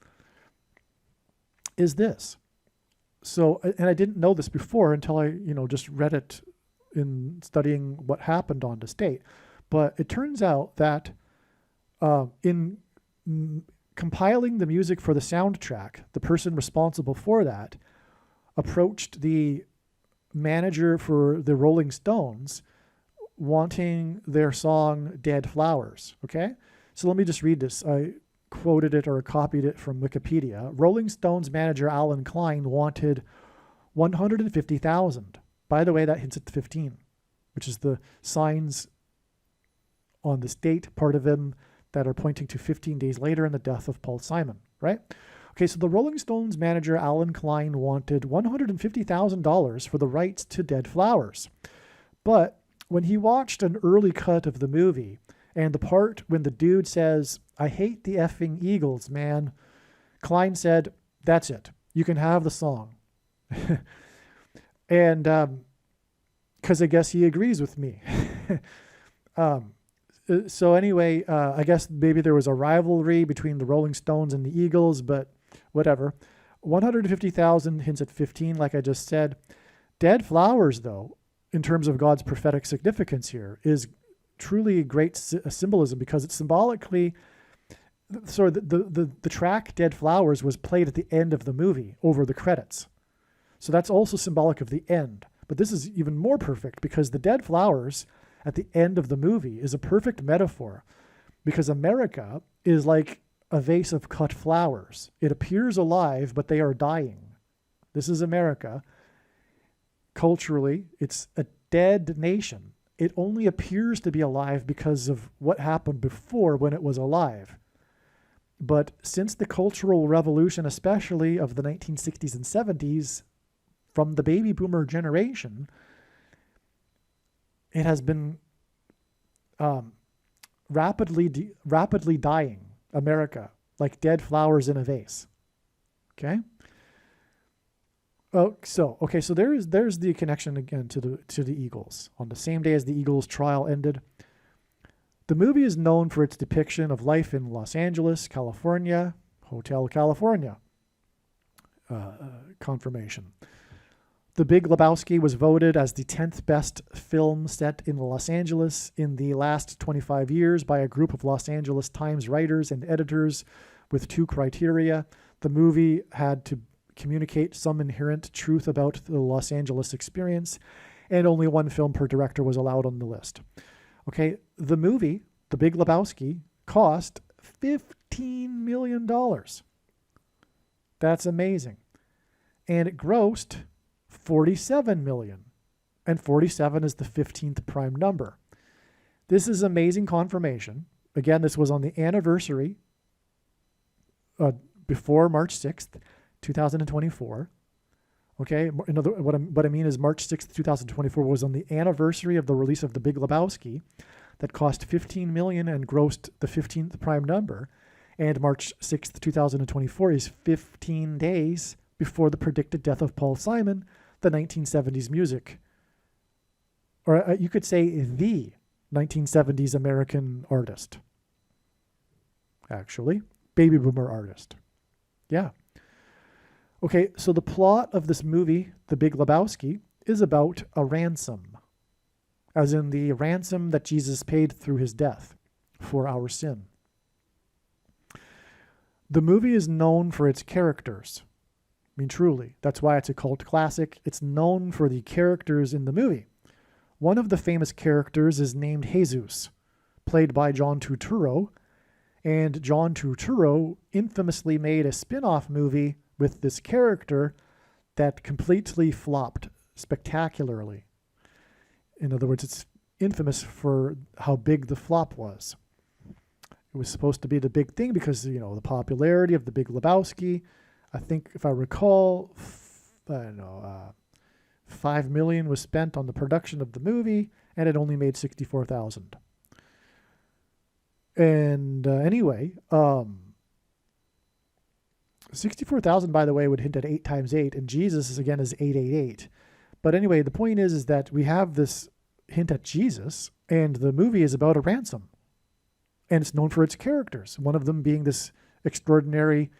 is this. So, and I didn't know this before until I, just read it in studying what happened on the state. But it turns out that in compiling the music for the soundtrack, the person responsible for that approached the manager for the Rolling Stones wanting their song Dead Flowers. Okay? So let me just read this. I quoted it or copied it from Wikipedia. Rolling Stones manager Alan Klein wanted $150,000. By the way, that hints at 15, which is the signs on the state part of them that are pointing to 15 days later in the death of Paul Simon, right? Okay, so the Rolling Stones manager Alan Klein wanted $150,000 for the rights to Dead Flowers. But when he watched an early cut of the movie and the part when the dude says, "I hate the effing Eagles, man," Klein said, "That's it. You can have the song." And because I guess he agrees with me. So anyway, I guess maybe there was a rivalry between the Rolling Stones and the Eagles, but whatever. 150,000 hints at 15, like I just said. Dead Flowers, though, in terms of God's prophetic significance here, is truly great symbolism because it symbolically So the track Dead Flowers was played at the end of the movie over the credits. So that's also symbolic of the end. But this is even more perfect because the Dead Flowers at the end of the movie is a perfect metaphor because America is like a vase of cut flowers. It appears alive, but they are dying. This is America. Culturally, it's a dead nation. It only appears to be alive because of what happened before when it was alive. But since the Cultural Revolution, especially of the 1960s and 70s, from the baby boomer generation, it has been rapidly dying America, like dead flowers in a vase. Okay. Oh, so there's the connection again to the Eagles. On the same day as the Eagles trial ended, the movie is known for its depiction of life in Los Angeles, California, Hotel California. Confirmation. The Big Lebowski was voted as the 10th best film set in Los Angeles in the last 25 years by a group of Los Angeles Times writers and editors with 2 criteria. The movie had to communicate some inherent truth about the Los Angeles experience, and only 1 film per director was allowed on the list. Okay, the movie, The Big Lebowski, cost $15 million. That's amazing. And it grossed $47 million. And 47 is the 15th prime number. This is amazing confirmation. Again, this was on the anniversary before March 6th, 2024. Okay, what I mean is March 6th, 2024 was on the anniversary of the release of The Big Lebowski that cost $15 million and grossed the 15th prime number. And March 6th, 2024 is 15 days before the predicted death of Paul Simon, the 1970s music. Or you could say the 1970s American artist. Actually, baby boomer artist. Yeah. Okay, so the plot of this movie, The Big Lebowski, is about a ransom, as in the ransom that Jesus paid through his death for our sin. The movie is known for its characters. I mean, truly, that's why it's a cult classic. It's known for the characters in the movie. One of the famous characters is named Jesus, played by John Turturro, and John Turturro infamously made a spin-off movie with this character that completely flopped spectacularly. In other words, it's infamous for how big the flop was. It was supposed to be the big thing because, the popularity of The Big Lebowski. I think, if I recall, $5 million was spent on the production of the movie, and it only made $64,000. And anyway, 64,000, by the way, would hint at 8 times 8, and Jesus is 888. But anyway, the point is that we have this hint at Jesus, and the movie is about a ransom. And it's known for its characters, one of them being this extraordinary,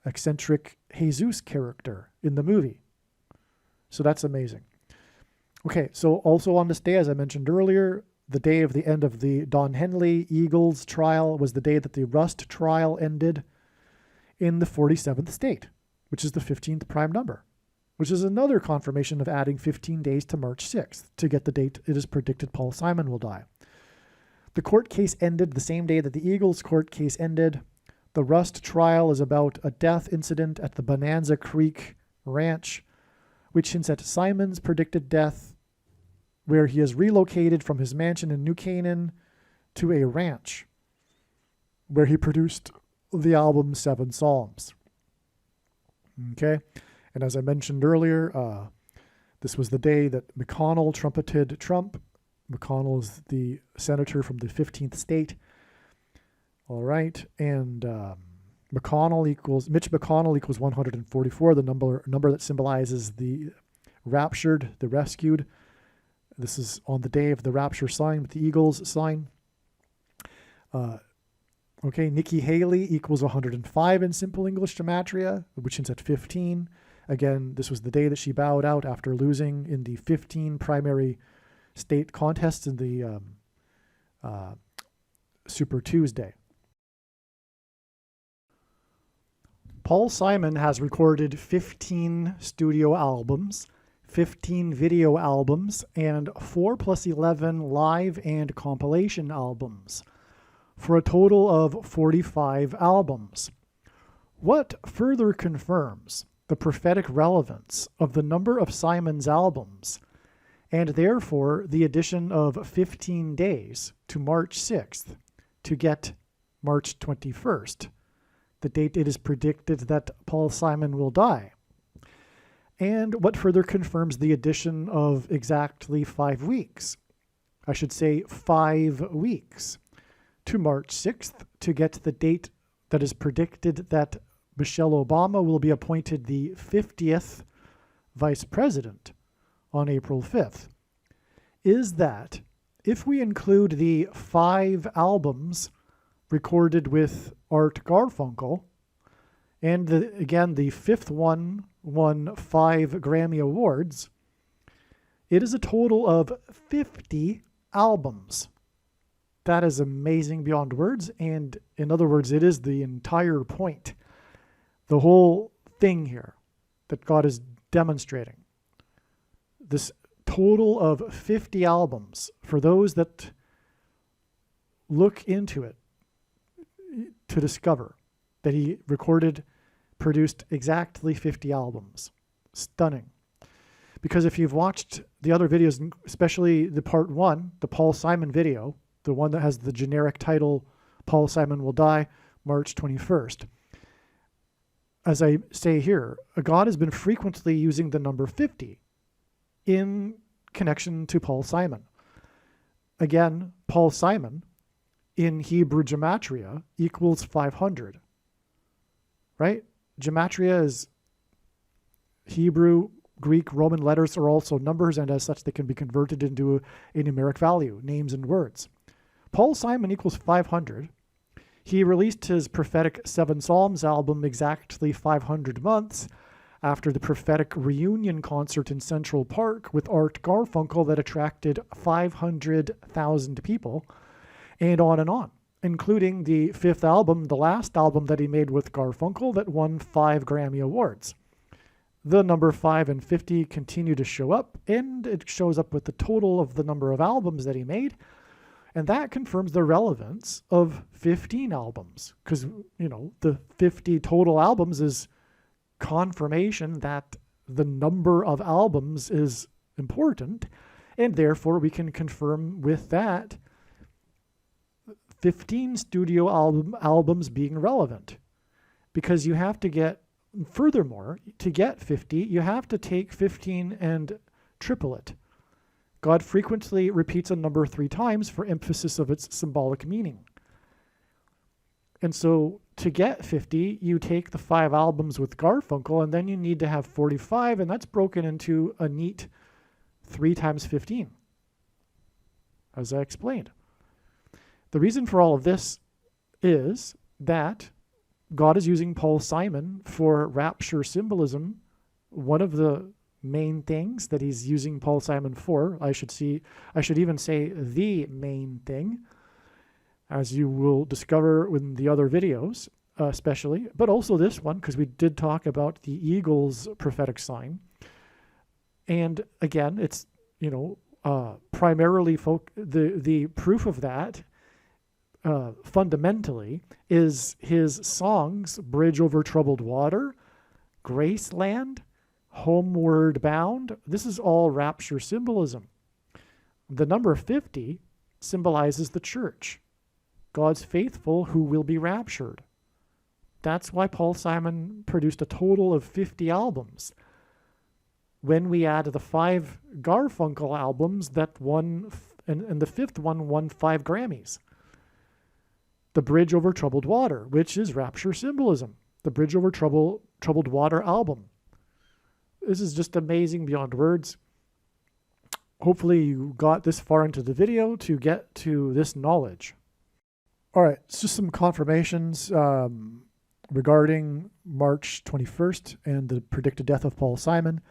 eccentric Jesus character in the movie. So that's amazing. Okay, so also on this day, as I mentioned earlier, the day of the end of the Don Henley Eagles trial was the day that the Rust trial ended in the 47th state, which is the 15th prime number, which is another confirmation of adding 15 days to March 6th to get the date it is predicted Paul Simon will die. The court case ended the same day that the Eagles court case ended. The Rust trial is about a death incident at the Bonanza Creek Ranch, which hints at Simon's predicted death, where he is relocated from his mansion in New Canaan to a ranch, where he produced the album 7 Psalms. Okay, and as I mentioned earlier, this was the day that McConnell trumpeted Trump. McConnell is the senator from the 15th state. All right, and Mitch McConnell equals 144, the number that symbolizes the raptured, the rescued. This is on the day of the rapture sign with the Eagles sign. Okay, Nikki Haley equals 105 in simple English gematria, which is at 15. Again, this was the day that she bowed out after losing in the 15 primary state contests in the Super Tuesday. Paul Simon has recorded 15 studio albums, 15 video albums, and 4 plus 11 live and compilation albums, for a total of 45 albums. What further confirms the prophetic relevance of the number of Simon's albums, and therefore the addition of 15 days to March 6th to get March 21st, the date it is predicted that Paul Simon will die? And what further confirms the addition of exactly 5 weeks, I should say 5 weeks, to March 6th to get the date that is predicted that Michelle Obama will be appointed the 50th vice president on April 5th, is that if we include the 5 albums recorded with Art Garfunkel, and again the 5th one won 5 Grammy Awards, it is a total of 50 albums. That is amazing beyond words, and in other words, it is the entire point, the whole thing here that God is demonstrating. This total of 50 albums, for those that look into it to discover that he produced exactly 50 albums. Stunning. Because if you've watched the other videos, especially the part 1, the Paul Simon video, the one that has the generic title, Paul Simon Will Die, March 21st. As I say here, God has been frequently using the number 50 in connection to Paul Simon. Again, Paul Simon in Hebrew gematria equals 500, right? Gematria is Hebrew, Greek, Roman letters are also numbers, and as such they can be converted into a numeric value, names and words. Paul Simon equals 500. He released his prophetic 7 Psalms album exactly 500 months after the prophetic reunion concert in Central Park with Art Garfunkel that attracted 500,000 people, and on, including the 5th album, the last album that he made with Garfunkel that won 5 Grammy Awards. The number 5 and 50 continue to show up, and it shows up with the total of the number of albums that he made. And that confirms the relevance of 15 albums, because, the 50 total albums is confirmation that the number of albums is important, and therefore we can confirm with that 15 studio albums being relevant. Because you have to get, furthermore, to get 50, you have to take 15 and triple it. God frequently repeats a number 3 times for emphasis of its symbolic meaning. And so to get 50, you take the 5 albums with Garfunkel, and then you need to have 45, and that's broken into a neat 3 times 15, as I explained. The reason for all of this is that God is using Paul Simon for rapture symbolism. One of the main things that he's using Paul Simon for, I should even say the main thing, as you will discover in the other videos, especially, but also this one, because we did talk about the eagle's prophetic sign. And again, it's, primarily the proof of that fundamentally is his songs, Bridge Over Troubled Water, Graceland, Homeward Bound. This is all rapture symbolism. The number 50 symbolizes the church, God's faithful who will be raptured. That's why Paul Simon produced a total of 50 albums. When we add the 5 Garfunkel albums that won, and the 5th one won 5 Grammys. The Bridge Over Troubled Water, which is rapture symbolism. The Bridge Over Troubled Water album. This is just amazing beyond words. Hopefully you got this far into the video to get to this knowledge. All right, it's just some confirmations regarding March 21st and the predicted death of Paul Simon.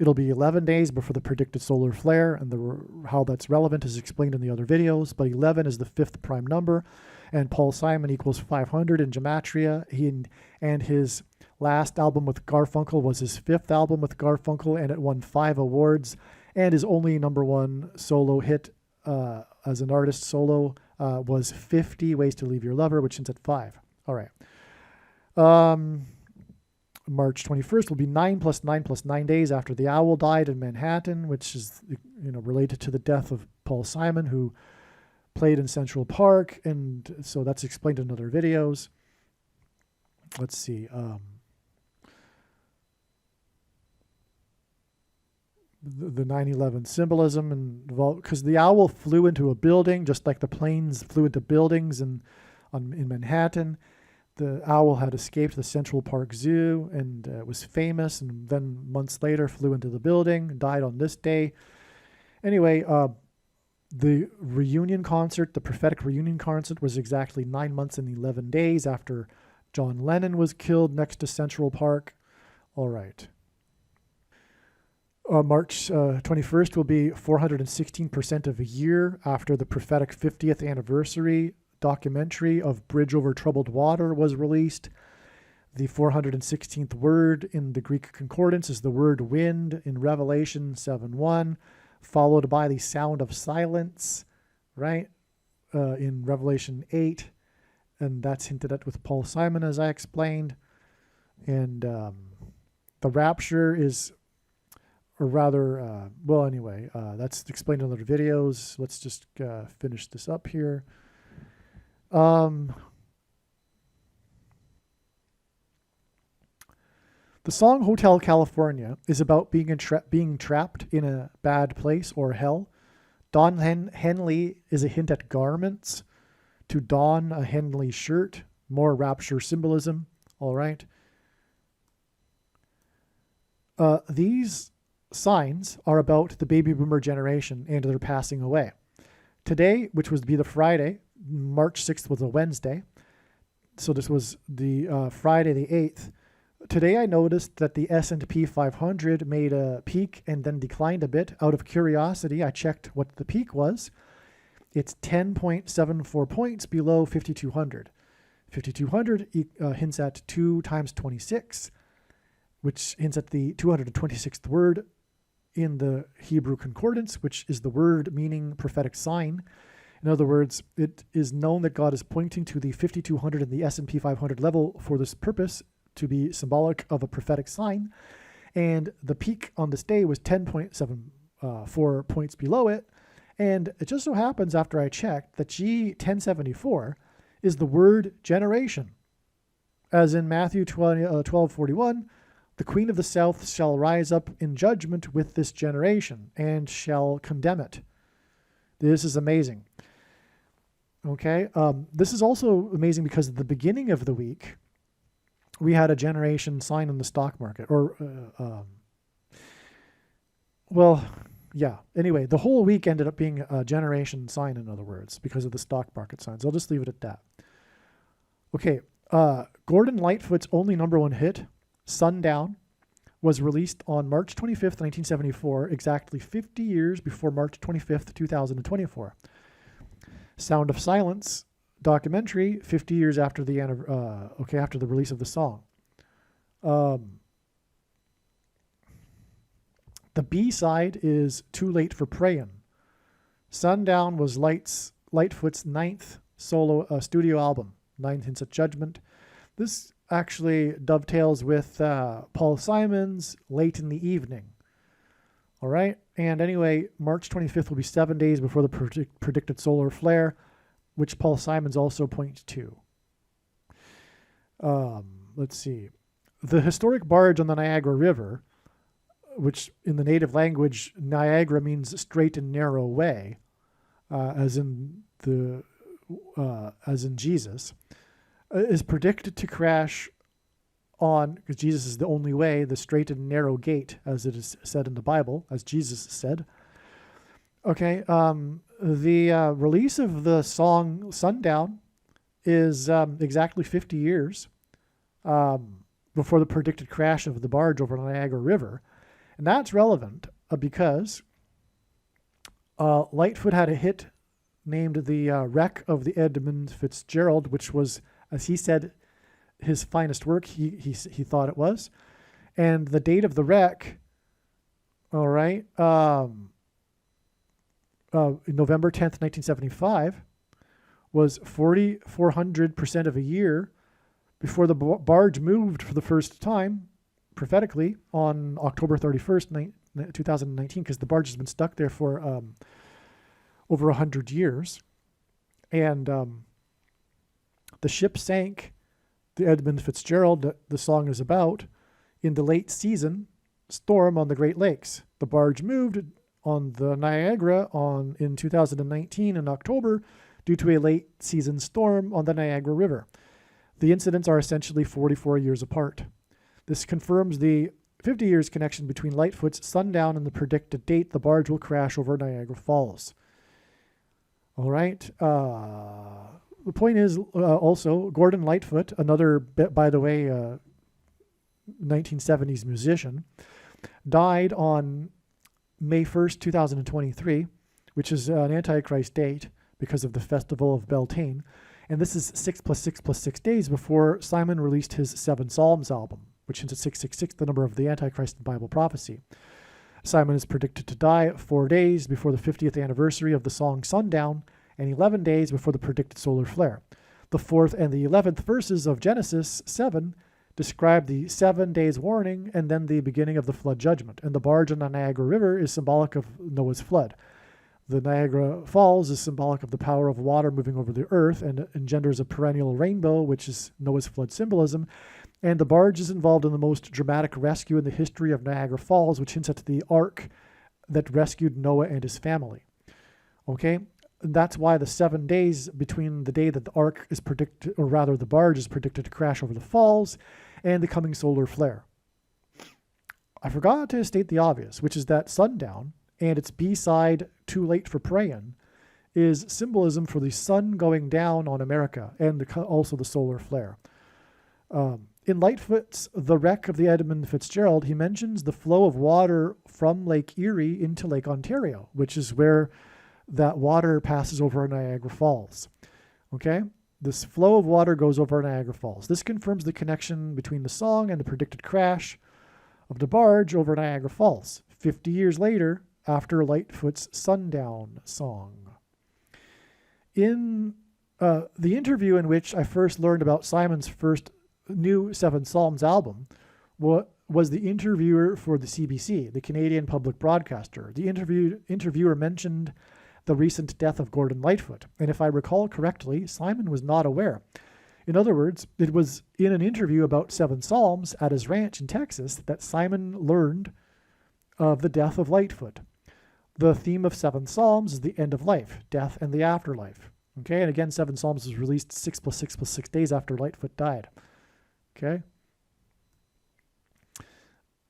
It'll be 11 days before the predicted solar flare, and how that's relevant is explained in the other videos, but 11 is the 5th prime number, and Paul Simon equals 500 in gematria, and his last album with Garfunkel was his 5th album with Garfunkel, and it won 5 awards. And his only number 1 solo hit as an artist solo was 50 Ways to Leave Your Lover, which ends at 5. All right. March 21st will be 9 + 9 + 9 days after the owl died in Manhattan, which is related to the death of Paul Simon, who played in Central Park, and so that's explained in other videos. Let's see. The 9/11 symbolism, and because the owl flew into a building just like the planes flew into buildings in Manhattan. The owl had escaped the Central Park Zoo and was famous, and then months later flew into the building, died on this day. Anyway, the reunion concert, the prophetic reunion concert, was exactly 9 months and 11 days after John Lennon was killed next to Central Park. All right. March 21st will be 416% of a year after the prophetic 50th anniversary documentary of Bridge Over Troubled Water was released. The 416th word in the Greek concordance is the word wind in Revelation 7:1, followed by the sound of silence, right, in Revelation 8. And that's hinted at with Paul Simon, as I explained. And the rapture is... Or rather, well, anyway, that's explained in other videos. Let's just finish this up here. The song Hotel California is about being trapped in a bad place or hell. Don Henley is a hint at garments. To don a Henley shirt, more rapture symbolism. All right. These signs are about the baby boomer generation and their passing away. Today, which would be the Friday, March 6th was a Wednesday. So this was the Friday the 8th. Today I noticed that the S&P 500 made a peak and then declined a bit. Out of curiosity, I checked what the peak was. It's 10.74 points below 5,200. 5,200 hints at 2 times 26, which hints at the 226th word in the Hebrew concordance, which is the word meaning prophetic sign. In other words, it is known that God is pointing to the 5,200 and the S&P 500 level for this purpose, to be symbolic of a prophetic sign. And the peak on this day was 10.74 points below it. And it just so happens, after I checked, that G1074 is the word generation. As in Matthew 12:41, the queen of the south shall rise up in judgment with this generation and shall condemn it. This is amazing. Okay. This is also amazing because at the beginning of the week, we had a generation sign in the stock market. Anyway, the whole week ended up being a generation sign, in other words, because of the stock market signs. I'll just leave it at that. Okay. Gordon Lightfoot's only number 1 hit, Sundown, was released on March 25th, 1974, exactly 50 years before March 25th, 2024. Sound of Silence documentary, 50 years after the after the release of the song. The B-side is Too Late for Prayin'. Sundown was Lightfoot's 9th solo studio album, 9 Hints at Judgment. This actually dovetails with Paul Simon's Late in the Evening. All right. And anyway, March 25th will be 7 days before the predicted solar flare, which Paul Simon's also points to. Let's see. The historic barge on the Niagara River, which in the native language, Niagara means straight and narrow way, as in Jesus, is predicted to crash on, because Jesus is the only way, the straight and narrow gate, as it is said in the Bible, as Jesus said. Okay, the release of the song Sundown is exactly 50 years before the predicted crash of the barge over the Niagara River. And that's relevant because Lightfoot had a hit named The Wreck of the Edmund Fitzgerald, which was, as he said, his finest work, he thought it was. And the date of the wreck, all right, November 10th, 1975, was 4,400% of a year before the barge moved for the first time, prophetically, on October 31st, 2019, because the barge has been stuck there for over 100 years. And the ship sank, the Edmund Fitzgerald that the song is about, in the late season storm on the Great Lakes. The barge moved on the Niagara in 2019 in October due to a late season storm on the Niagara River. The incidents are essentially 44 years apart. This confirms the 50 years connection between Lightfoot's sundown and the predicted date the barge will crash over Niagara Falls. All right. The point is also Gordon Lightfoot, another, by the way, 1970s musician, died on May 1st, 2023, which is an Antichrist date because of the Festival of Beltane. And this is 6 + 6 + 6 days before Simon released his 7 Psalms album, which is 666, the number of the Antichrist in Bible prophecy. Simon is predicted to die 4 days before the 50th anniversary of the song Sundown and 11 days before the predicted solar flare. The 4th and the 11th verses of Genesis 7 describe the 7 days warning and then the beginning of the flood judgment. And the barge on the Niagara River is symbolic of Noah's flood. The Niagara Falls is symbolic of the power of water moving over the earth and engenders a perennial rainbow, which is Noah's flood symbolism. And the barge is involved in the most dramatic rescue in the history of Niagara Falls, which hints at the ark that rescued Noah and his family. Okay? And that's why the 7 days between the day that the ark is predicted, or rather the barge is predicted to crash over the falls, and the coming solar flare. I forgot to state the obvious, which is that Sundown and its B-side, Too Late for Prayin', is symbolism for the sun going down on America and also the solar flare. In Lightfoot's The Wreck of the Edmund Fitzgerald, he mentions the flow of water from Lake Erie into Lake Ontario, which is where that water passes over Niagara Falls. Okay? This flow of water goes over Niagara Falls. This confirms the connection between the song and the predicted crash of the barge over Niagara Falls, 50 years later after Lightfoot's Sundown song. In the interview in which I first learned about Simon's first new 7 Psalms album was the interviewer for the CBC, the Canadian public broadcaster. The interviewer mentioned the recent death of Gordon Lightfoot, and if I recall correctly, Simon was not aware. In other words, it was in an interview about 7 Psalms at his ranch in Texas that Simon learned of the death of Lightfoot. The theme of 7 Psalms is the end of life, death, and the afterlife. Okay, and again, 7 Psalms was released 6 + 6 + 6 days after Lightfoot died. Okay.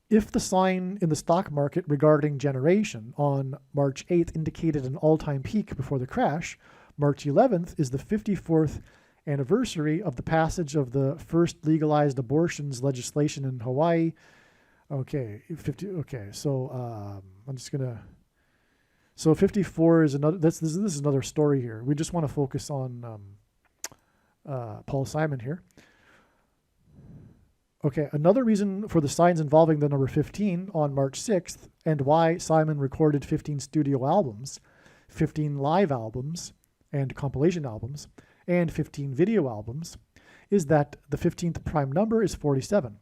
If the sign in the stock market regarding generation on March 8th indicated an all-time peak before the crash, March 11th is the 54th anniversary of the passage of the first legalized abortions legislation in Hawaii. Okay, so I'm just gonna. So 54 is another. This is another story here. We just want to focus on Paul Simon here. Okay, another reason for the signs involving the number 15 on March 6th and why Simon recorded 15 studio albums, 15 live albums and compilation albums, and 15 video albums is that the 15th prime number is 47,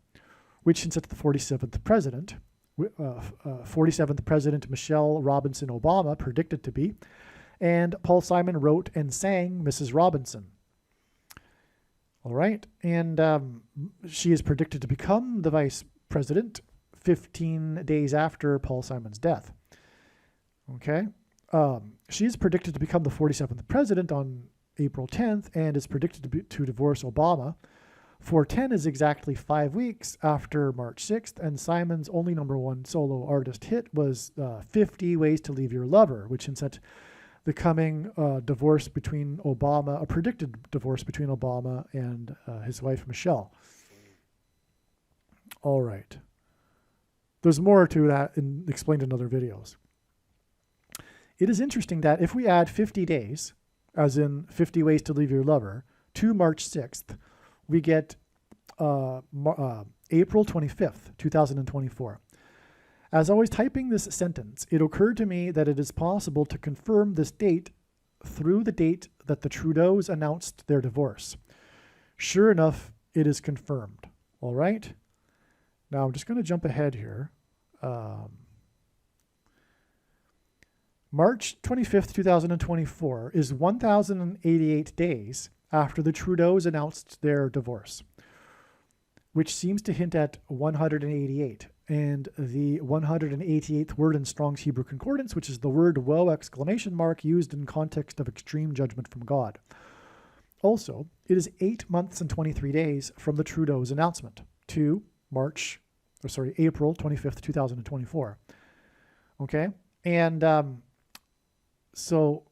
which hints at the 47th president, 47th President Michelle Robinson Obama predicted to be, and Paul Simon wrote and sang Mrs. Robinson. All right, and she is predicted to become the vice president 15 days after Paul Simon's death. Okay, she is predicted to become the 47th president on April 10th and is predicted to divorce Obama. 410 is exactly 5 weeks after March 6th, and Simon's only #1 solo artist hit was 50 Ways to Leave Your Lover, which hints at the coming divorce between Obama, a predicted divorce between Obama and his wife, Michelle. All right. There's more to that explained in other videos. It is interesting that if we add 50 days, as in 50 Ways to Leave Your Lover, to March 6th, we get April 25th, 2024. As I was typing this sentence, it occurred to me that it is possible to confirm this date through the date that the Trudeaus announced their divorce. Sure enough, it is confirmed. All right. Now I'm just going to jump ahead here. March 25th, 2024 is 1,088 days after the Trudeaus announced their divorce, which seems to hint at 188. And the 188th word in Strong's Hebrew Concordance, which is the word woe exclamation mark used in context of extreme judgment from God. Also, it is 8 months and 23 days from the Trudeau's announcement to April 25th, 2024. Okay? And so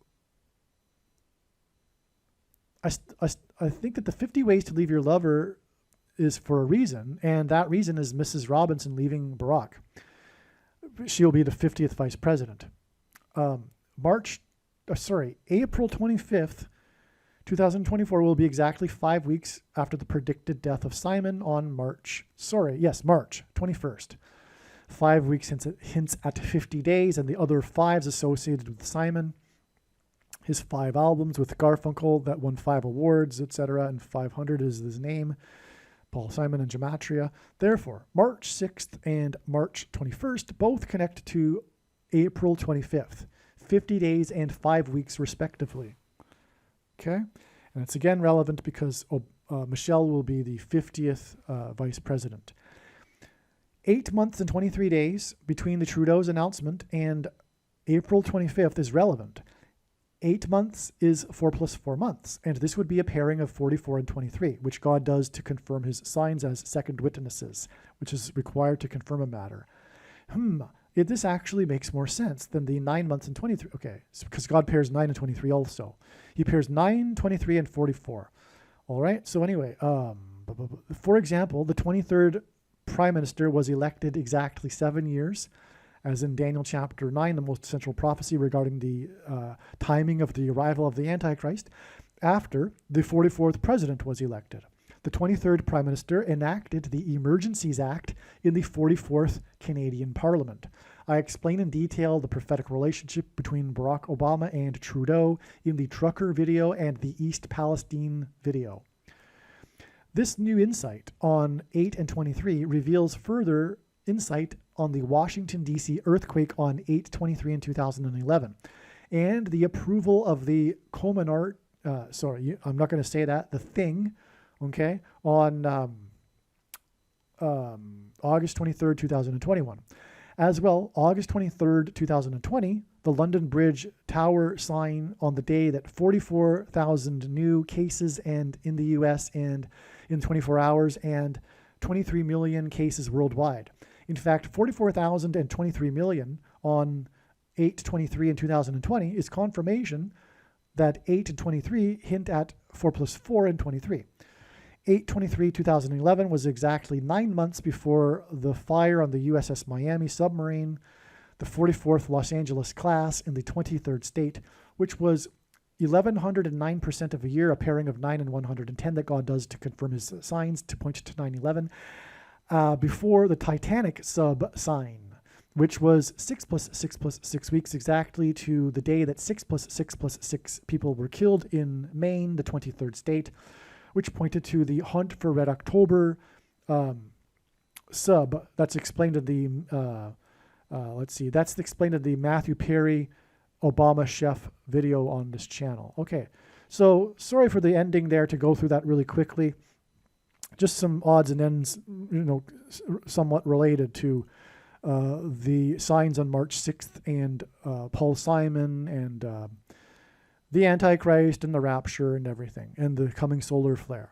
I think that the 50 ways to leave your lover is for a reason, and that reason is Mrs. Robinson leaving Barack. She'll be the 50th vice president. April 25th, 2024 will be exactly 5 weeks after the predicted death of Simon on March 21st. 5 weeks hints at 50 days, and the other 5s associated with Simon. His 5 albums with Garfunkel that won 5 awards, etc., and 500 is his name. Paul Simon and Gematria. Therefore, March 6th and March 21st both connect to April 25th, 50 days and 5 weeks respectively. Okay? And it's again relevant because Michelle will be the 50th vice president. 8 months and 23 days between the Trudeau's announcement and April 25th is relevant. 8 months is 4 plus 4 months, and this would be a pairing of 44 and 23, which God does to confirm his signs as second witnesses, which is required to confirm a matter. This actually makes more sense than the 9 months and 23. Okay, because God pairs 9 and 23 also. He pairs 9, 23, and 44. All right, so anyway, for example, the 23rd prime minister was elected exactly 7 years, as in Daniel chapter 9, the most central prophecy regarding the timing of the arrival of the Antichrist, after the 44th president was elected. The 23rd prime minister enacted the Emergencies Act in the 44th Canadian Parliament. I explain in detail the prophetic relationship between Barack Obama and Trudeau in the Trucker video and the East Palestine video. This new insight on 8 and 23 reveals further insight on the Washington, D.C. earthquake on 8/23 in 2011 and the approval of the Comonart, I'm not going to say that, the thing, okay, on August 23rd, 2021. As well, August 23rd, 2020, the London Bridge Tower sign on the day that 44,000 new cases and in the U.S. and in 24 hours and 23 million cases worldwide. In fact, 44,000 and 23 million on 8/23 in 2020 is confirmation that 8 and 23 hint at 4 plus 4 and 23. 8/23 2011 was exactly 9 months before the fire on the USS Miami submarine, the 44th Los Angeles class in the 23rd state, which was 1,109% of a year, a pairing of 9 and 110 that God does to confirm his signs to point to 9/11. Before the Titanic sub sign, which was 6 plus 6 plus 6 weeks exactly to the day that 6 plus 6 plus 6 people were killed in Maine, the 23rd state, which pointed to the Hunt for Red October sub. That's explained in the, that's explained in the Matthew Perry Obama chef video on this channel. Okay, so sorry for the ending there to go through that really quickly. Just some odds and ends, somewhat related to the signs on March 6th and Paul Simon and the Antichrist and the rapture and everything, and the coming solar flare.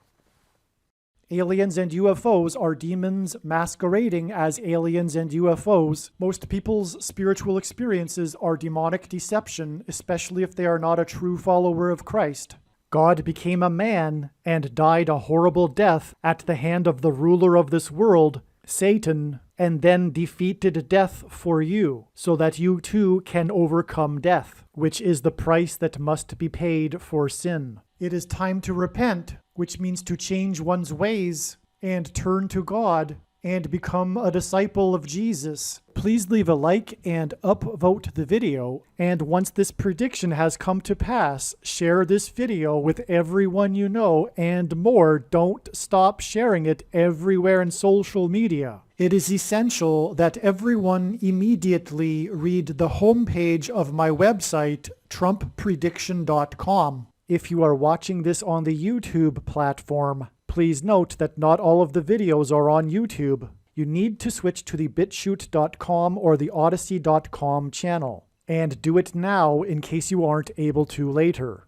Aliens and UFOs are demons masquerading as aliens and UFOs. Most people's spiritual experiences are demonic deception, especially if they are not a true follower of Christ. God became a man and died a horrible death at the hand of the ruler of this world, Satan, and then defeated death for you, so that you too can overcome death, which is the price that must be paid for sin. It is time to repent, which means to change one's ways, and turn to God and become a disciple of Jesus, please leave a like and upvote the video. And once this prediction has come to pass, share this video with everyone you know, and more, don't stop sharing it everywhere in social media. It is essential that everyone immediately read the homepage of my website, TrumpPrediction.com. If you are watching this on the YouTube platform, please note that not all of the videos are on YouTube. You need to switch to the BitChute.com or the Odyssey.com channel. And do it now in case you aren't able to later.